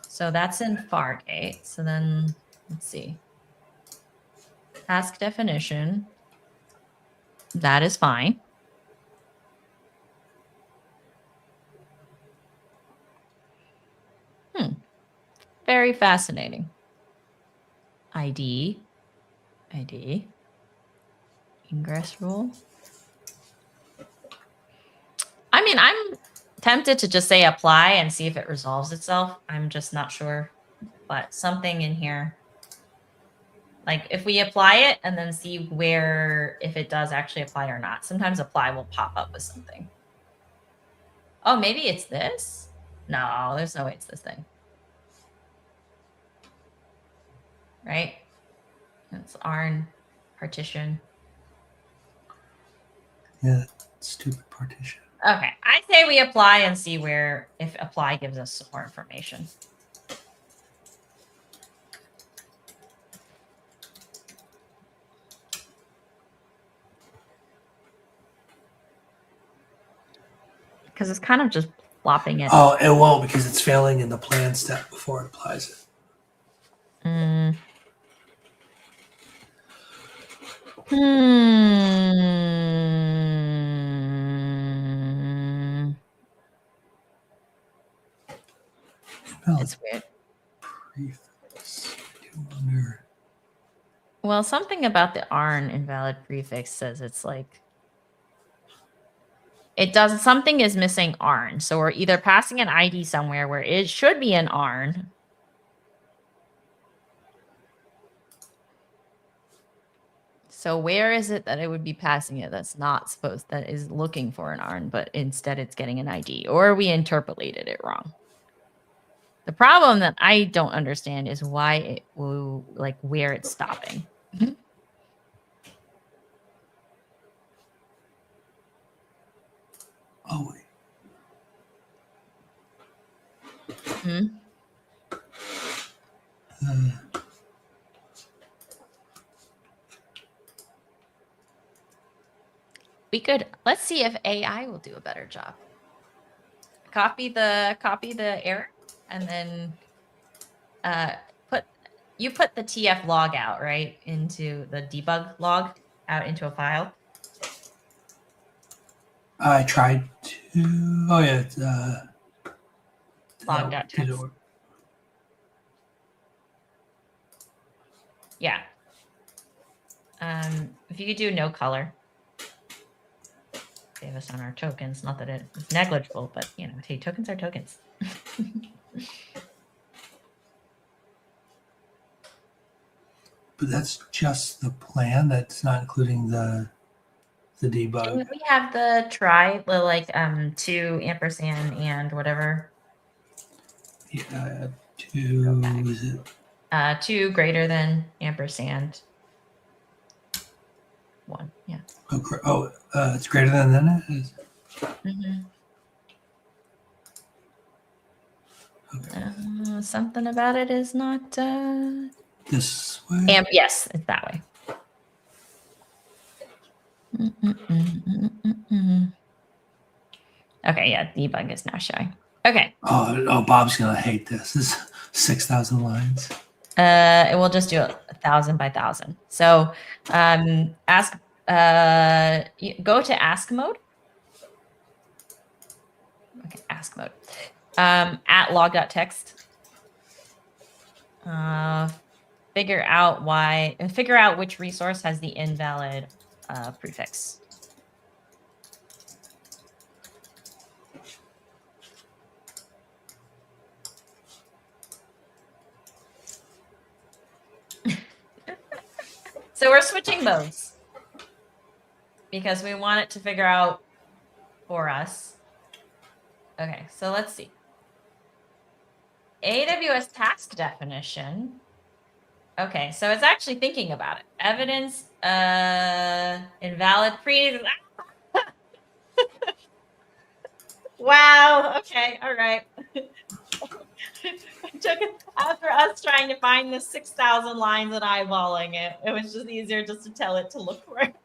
So that's in Fargate. So then let's see. Task definition. That is fine. Very fascinating. ID. Ingress rule. I mean, I'm tempted to just say apply and see if it resolves itself. I'm just not sure. But something in here. Like if we apply it and then see where, if it does actually apply or not. Sometimes apply will pop up with something. Oh, maybe it's this? No, there's no way it's this thing. Right? It's ARN partition. Yeah, stupid partition. Okay, I say we apply and see where, if apply gives us some more information. Because it's kind of just flopping it. Oh, it won't because it's failing in the plan step before it applies it. It's weird. Prefix. I do wonder. Well, something about the ARN invalid prefix says it's like it does something is missing ARN. So we're either passing an ID somewhere where it should be an ARN. So where is it that it would be passing it that's not supposed, that is looking for an ARN, but instead it's getting an ID, or we interpolated it wrong. The problem that I don't understand is why it will, like where it's stopping. Oh, wait. We could, let's see if AI will do a better job. Copy the error and then put the TF log out, right? Into the debug log out into a file. I tried to. Oh yeah, it's, log.txt. Yeah. If you could do no color, save us on our tokens. Not that it's negligible, but you know, hey, tokens are tokens. But that's just the plan. That's not including the debug. We have the try, the like 2 ampersand and whatever. Yeah, 2 is it? 2 greater than ampersand 1. Yeah. Oh, it's greater than then it is. Okay. Something about it is not this way. Yes, it's that way. Okay, yeah, debug is now showing. Okay. Oh, Bob's gonna hate this. This is 6,000 lines. It will just do 1,000 by 1,000. So, ask. Go to ask mode. Okay, ask mode. At log.txt. Figure out which resource has the invalid prefix. So we're switching modes because we want it to figure out for us. Okay, so let's see. AWS task definition. Okay, so it's actually thinking about it. Evidence, invalid pre. Wow. Okay. All right. It took after us trying to find the 6,000 lines and eyeballing it. It was just easier just to tell it to look for it.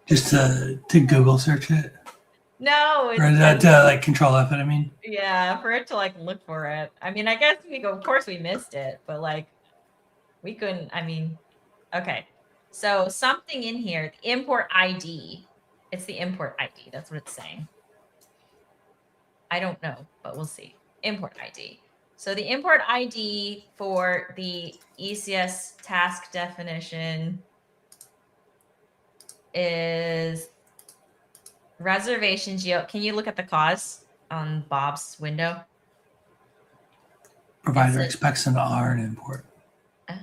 Just to Google search it, No, or to like Control F it. I mean, yeah, for it to like look for it. I mean, I guess of course we missed it, but like we couldn't. I mean, okay. So something in here, the import ID. It's the import ID. That's what it's saying. I don't know, but we'll see. Import ID. So the import ID for the ECS task definition is reservation geo. Can you look at the cause on Bob's window? provider expects an ARN import. Oh,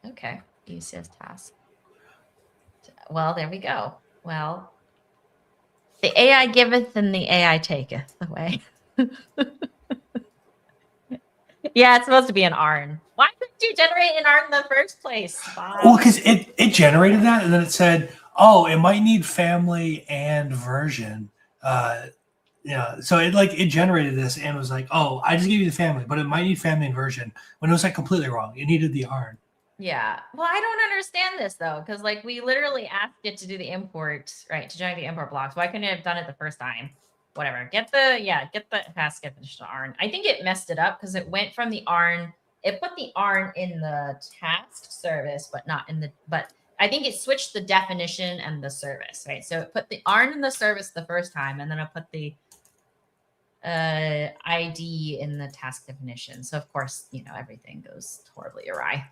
okay. ECS task. Well, there we go. Well, the AI giveth and the AI taketh away. Yeah, it's supposed to be an ARN. Why couldn't you generate an ARN in the first place, Bob? Well, because it generated that, and then it said, "Oh, it might need family and version." So it generated this and was like, "Oh, I just gave you the family, but it might need family and version." When it was like completely wrong. It needed the ARN. Yeah. Well, I don't understand this though, because like we literally asked it to do the import, right? To generate the import blocks. Why couldn't it have done it the first time? Whatever. Get the task definition ARN. I think it messed it up because it went from the ARN. It put the ARN in the task service, but not in the. But I think it switched the definition and the service, right? So it put the ARN in the service the first time, and then it put the ID in the task definition. So of course, everything goes horribly awry.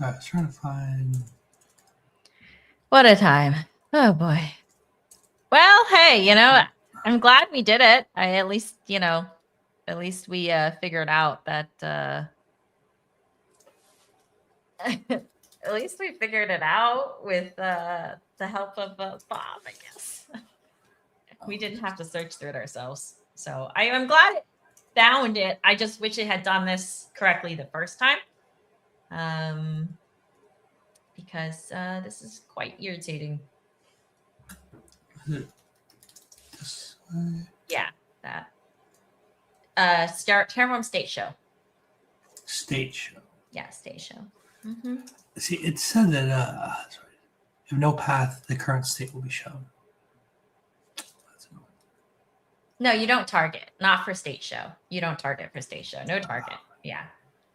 I was trying to find. What a time. Oh boy. Well, hey, I'm glad we did it. At least we figured out that at least we figured it out with the help of Bob, I guess. We didn't have to search through it ourselves. So I'm glad it found it. I just wish it had done this correctly the first time. Because this is quite irritating. This way. Yeah, that. Terraform state show. State show. Yeah, state show. Mm-hmm. See, it said that if no path, the current state will be shown. No, you don't target. Not for state show. You don't target for state show. No target. Yeah.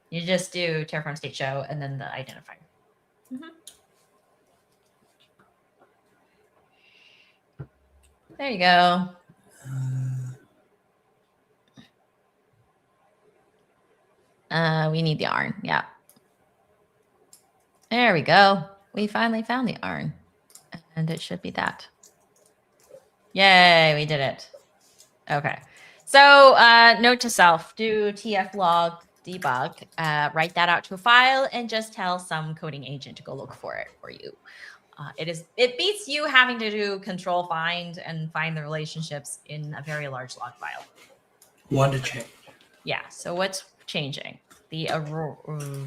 You just do Terraform state show and then the identifier. Mm-hmm. There you go. We need the ARN. Yeah. There we go. We finally found the ARN. And it should be that. Yay, we did it. Okay. So note to self, do tf log debug, write that out to a file and just tell some coding agent to go look for it for you. It beats you having to do control find and find the relationships in a very large log file. One to change. Yeah. So what's changing? The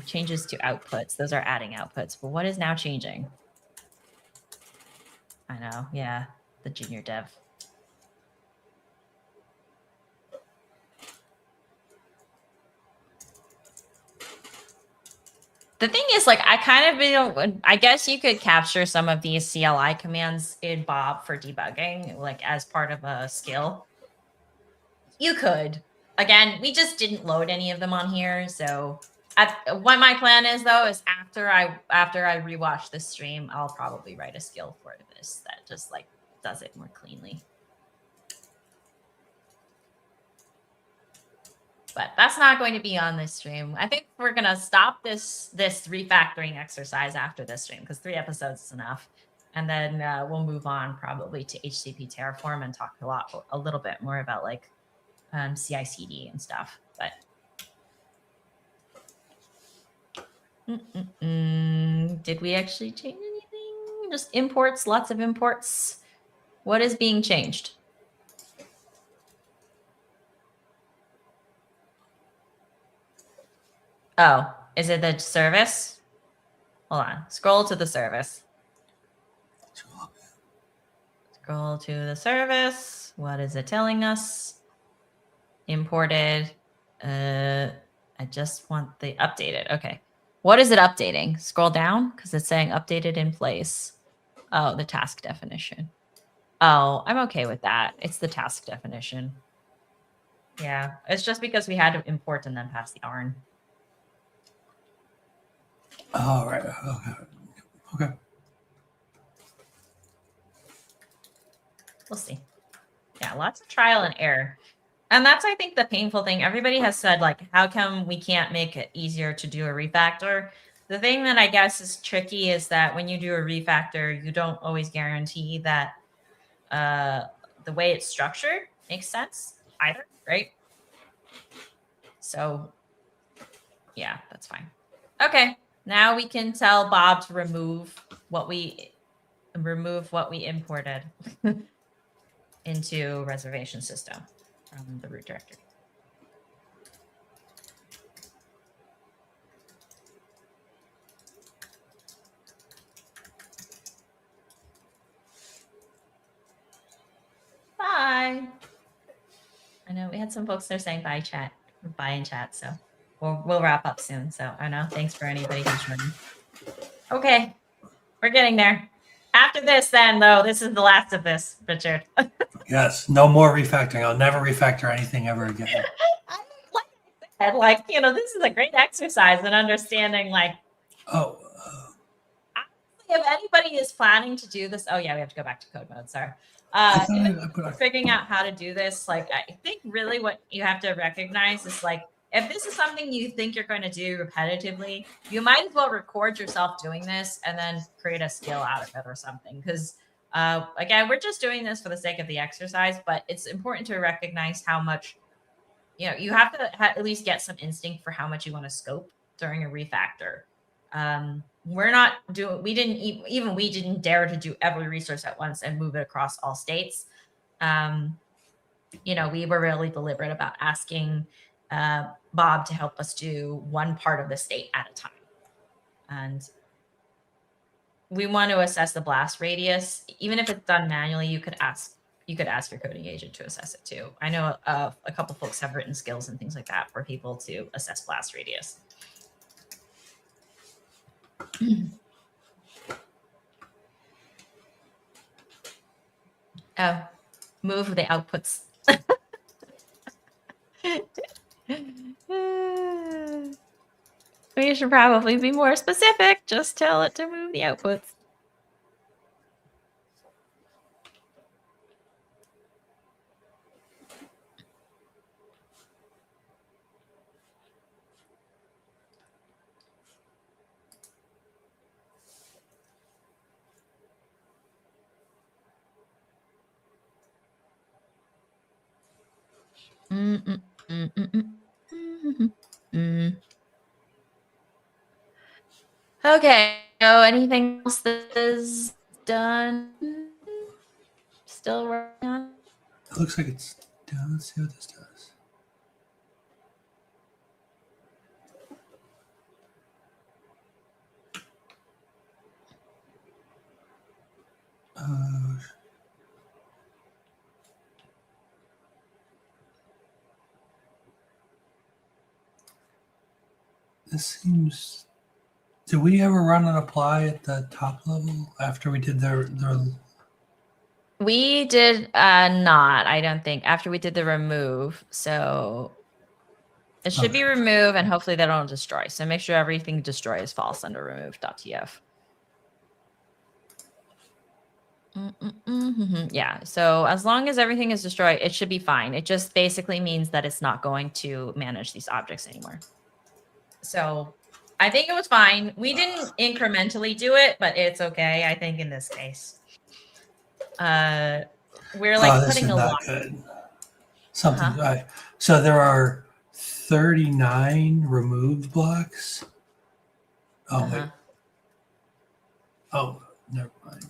changes to outputs. Those are adding outputs. But what is now changing? I know. Yeah. The junior dev. The thing is, like, I guess you could capture some of these CLI commands in Bob for debugging, like as part of a skill. You could. Again, we just didn't load any of them on here. So what my plan is, though, is after I rewatch this stream, I'll probably write a skill for this that just like does it more cleanly. But that's not going to be on this stream. I think we're going to stop this refactoring exercise after this stream because 3 episodes is enough. And then we'll move on probably to HTTP Terraform and talk a little bit more about like CI/CD and stuff. But did we actually change anything? Just imports, lots of imports. What is being changed? Oh, is it the service? Hold on. Scroll to the service. Scroll to the service. What is it telling us? Imported. I just want the updated. Okay. What is it updating? Scroll down because it's saying updated in place. Oh, the task definition. Oh, I'm okay with that. It's the task definition. Yeah, it's just because we had to import and then pass the ARN. All right. Okay. Okay. We'll see. Yeah, lots of trial and error. And that's, I think, the painful thing. Everybody has said, like, how come we can't make it easier to do a refactor? The thing that I guess is tricky is that when you do a refactor, you don't always guarantee that the way it's structured makes sense either, right? So, yeah, that's fine. Okay, now we can tell Bob to remove what we imported into reservation system from the root directory. Bye. I know we had some folks there saying bye in chat, so we'll wrap up soon. So I know. Thanks for anybody who's joining. Okay, we're getting there. After this, then, though, this is the last of this, Richard. Yes, no more refactoring. I'll never refactor anything ever again. Like I said, like, you know, this is a great exercise in understanding, like, if anybody is planning to do this, oh yeah, we have to go back to code mode. Sorry. Figuring out how to do this, like, I think really what you have to recognize is, like, if this is something you think you're going to do repetitively, you might as well record yourself doing this and then create a skill out of it or something. Because again, we're just doing this for the sake of the exercise, but it's important to recognize how much, you know, you have to at least get some instinct for how much you want to scope during a refactor. We're not doing, we didn't dare to do every resource at once and move it across all states. You know, we were really deliberate about asking Bob to help us do one part of the state at a time. And we want to assess the blast radius. Even if it's done manually, you could ask your coding agent to assess it too. I know a couple folks have written skills and things like that for people to assess blast radius. Oh, move the outputs. We should probably be more specific. Just tell it to move the outputs. Okay, so anything else that is done? Still working on? It looks like it's done. Let's see what this does. This seems. Did we ever run an apply at the top level after we did their? We did not, I don't think, after we did the remove. So it should be remove, and hopefully they don't destroy. So make sure everything destroy is false under remove.tf. Yeah, so as long as everything is destroyed, it should be fine. It just basically means that it's not going to manage these objects anymore. So I think it was fine. We didn't incrementally do it, but it's okay, I think, in this case. We're like putting a lot. Good. Something. So there are 39 removed blocks. Oh, wait. Oh, never mind.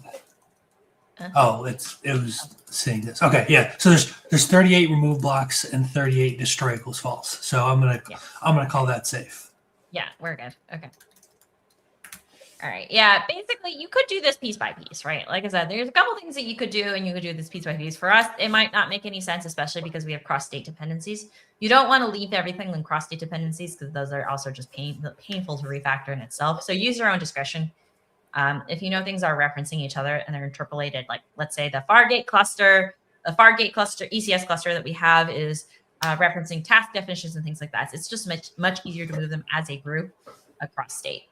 Oh, it was saying this. Okay, yeah. So there's 38 remove blocks and 38 destroy equals false. So I'm gonna call that safe. Yeah, we're good. Okay. All right. Yeah. Basically, you could do this piece by piece, right? Like I said, there's a couple things that you could do, and you could do this piece by piece. For us, it might not make any sense, especially because we have cross-state dependencies. You don't want to leave everything in cross-state dependencies because those are also just painful to refactor in itself. So use your own discretion. If you know things are referencing each other and they're interpolated, like let's say the Fargate cluster, ECS cluster that we have is referencing task definitions and things like that. So it's just much easier to move them as a group across state.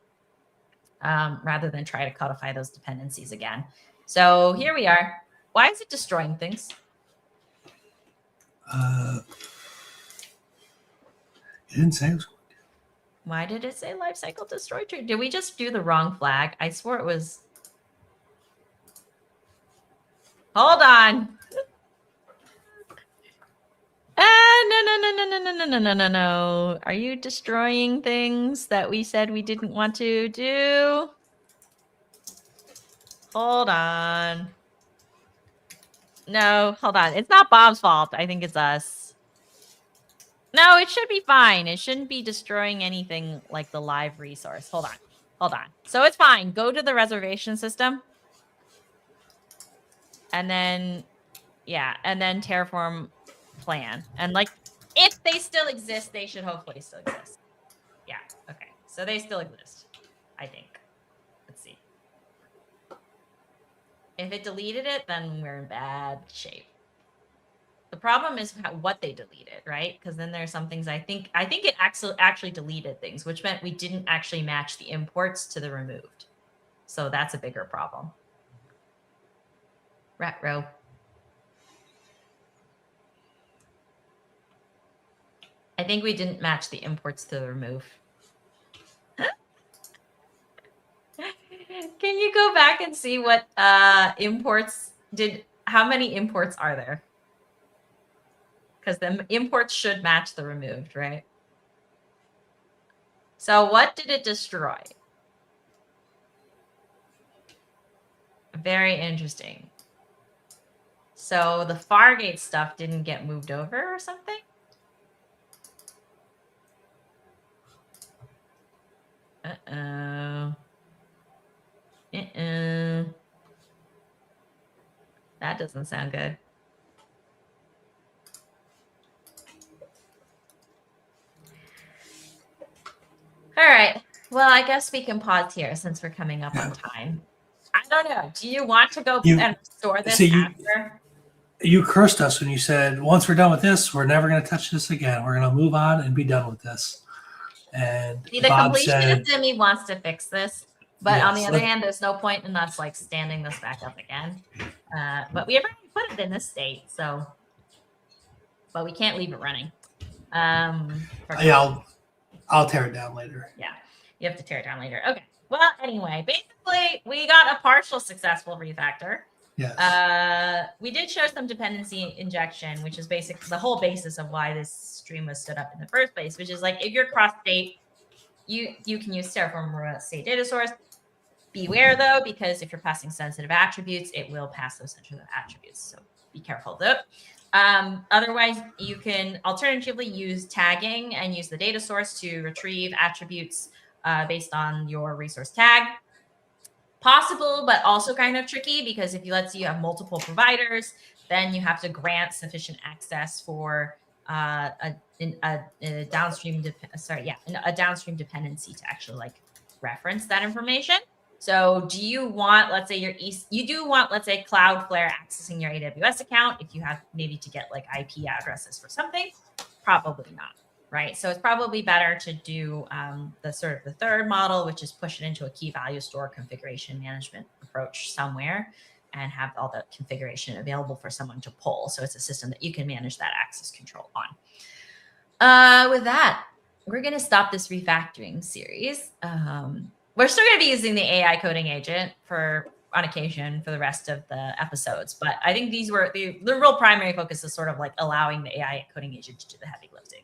Rather than try to codify those dependencies again. So here we are. Why is it destroying things? It didn't say it was. Why did it say lifecycle destroy tree? Did we just do the wrong flag? I swore it was. Hold on. No. Are you destroying things that we said we didn't want to do? Hold on. No, hold on. It's not Bob's fault. I think it's us. No, it should be fine. It shouldn't be destroying anything like the live resource. Hold on. So it's fine. Go to the reservation system. And then, yeah, and then Terraform plan. And like, if they still exist, they should hopefully still exist. Yeah, okay. So they still exist, I think. Let's see. If it deleted it, then we're in bad shape. The problem is what they deleted, right? Because then there's some things I think it actually deleted things, which meant we didn't actually match the imports to the removed. So that's a bigger problem. Rat row. I think we didn't match the imports to the remove. Can you go back and see what imports did? How many imports are there? Because the imports should match the removed, right? So what did it destroy? Very interesting. So the Fargate stuff didn't get moved over or something? Uh-oh. That doesn't sound good. All right. Well, I guess we can pause here since we're coming up on time. I don't know. Do you want to go and restore this after? You cursed us when you said, once we're done with this, we're never going to touch this again. We're going to move on and be done with this. And the completionist in me wants to fix this. But yes, on the other hand, there's no point in us like standing this back up again. But we have already put it in this state, so. But we can't leave it running. Yeah, I'll tear it down later. Yeah, you have to tear it down later. Okay. Well, anyway, basically, we got a partial successful refactor. Yes. We did show some dependency injection, which is basically the whole basis of why this stream was stood up in the first place, which is like if you're cross-state, you can use Terraform remote state data source. Beware though, because if you're passing sensitive attributes, it will pass those sensitive attributes. So be careful though. Otherwise, you can alternatively use tagging and use the data source to retrieve attributes based on your resource tag. Possible, but also kind of tricky because if let's say you have multiple providers, then you have to grant sufficient access for a downstream dependency to actually like reference that information. So do you want, let's say you do want, let's say Cloudflare accessing your AWS account if you have maybe to get like IP addresses for something? Probably not, right? So it's probably better to do the third model, which is push it into a key value store configuration management approach somewhere and have all the configuration available for someone to pull. So it's a system that you can manage that access control on. With that, we're going to stop this refactoring series. We're still going to be using the AI coding agent on occasion for the rest of the episodes, but I think these were the real primary focus is sort of like allowing the AI coding agent to do the heavy lifting.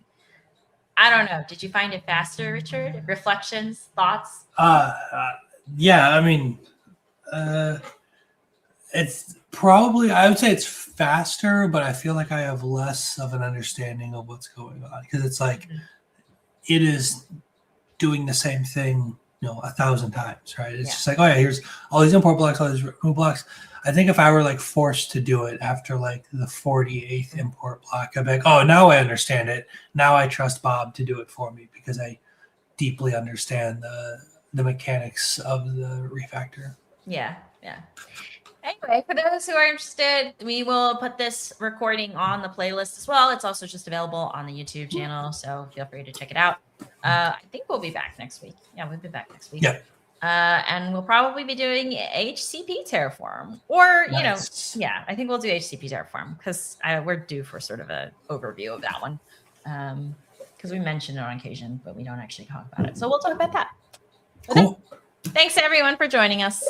I don't know. Did you find it faster, Richard? Reflections, thoughts? Yeah, I mean, it's probably, I would say it's faster, but I feel like I have less of an understanding of what's going on because it's like, it is doing the same thing 1,000 times, right? It's just like, oh yeah, here's all these import blocks, all these remove blocks. I think if I were like forced to do it after like the 48th import block, I'd be like, oh, now I understand it. Now I trust Bob to do it for me because I deeply understand the mechanics of the refactor. Yeah. Anyway, for those who are interested, we will put this recording on the playlist as well. It's also just available on the YouTube channel, so feel free to check it out. I think we'll be back next week. Yeah, we'll be back next week. Yeah. And we'll probably be doing HCP Terraform, or Nice. I think we'll do HCP Terraform because we're due for sort of an overview of that one. Because we mentioned it on occasion, but we don't actually talk about it. So we'll talk about that. Cool. Thanks everyone for joining us.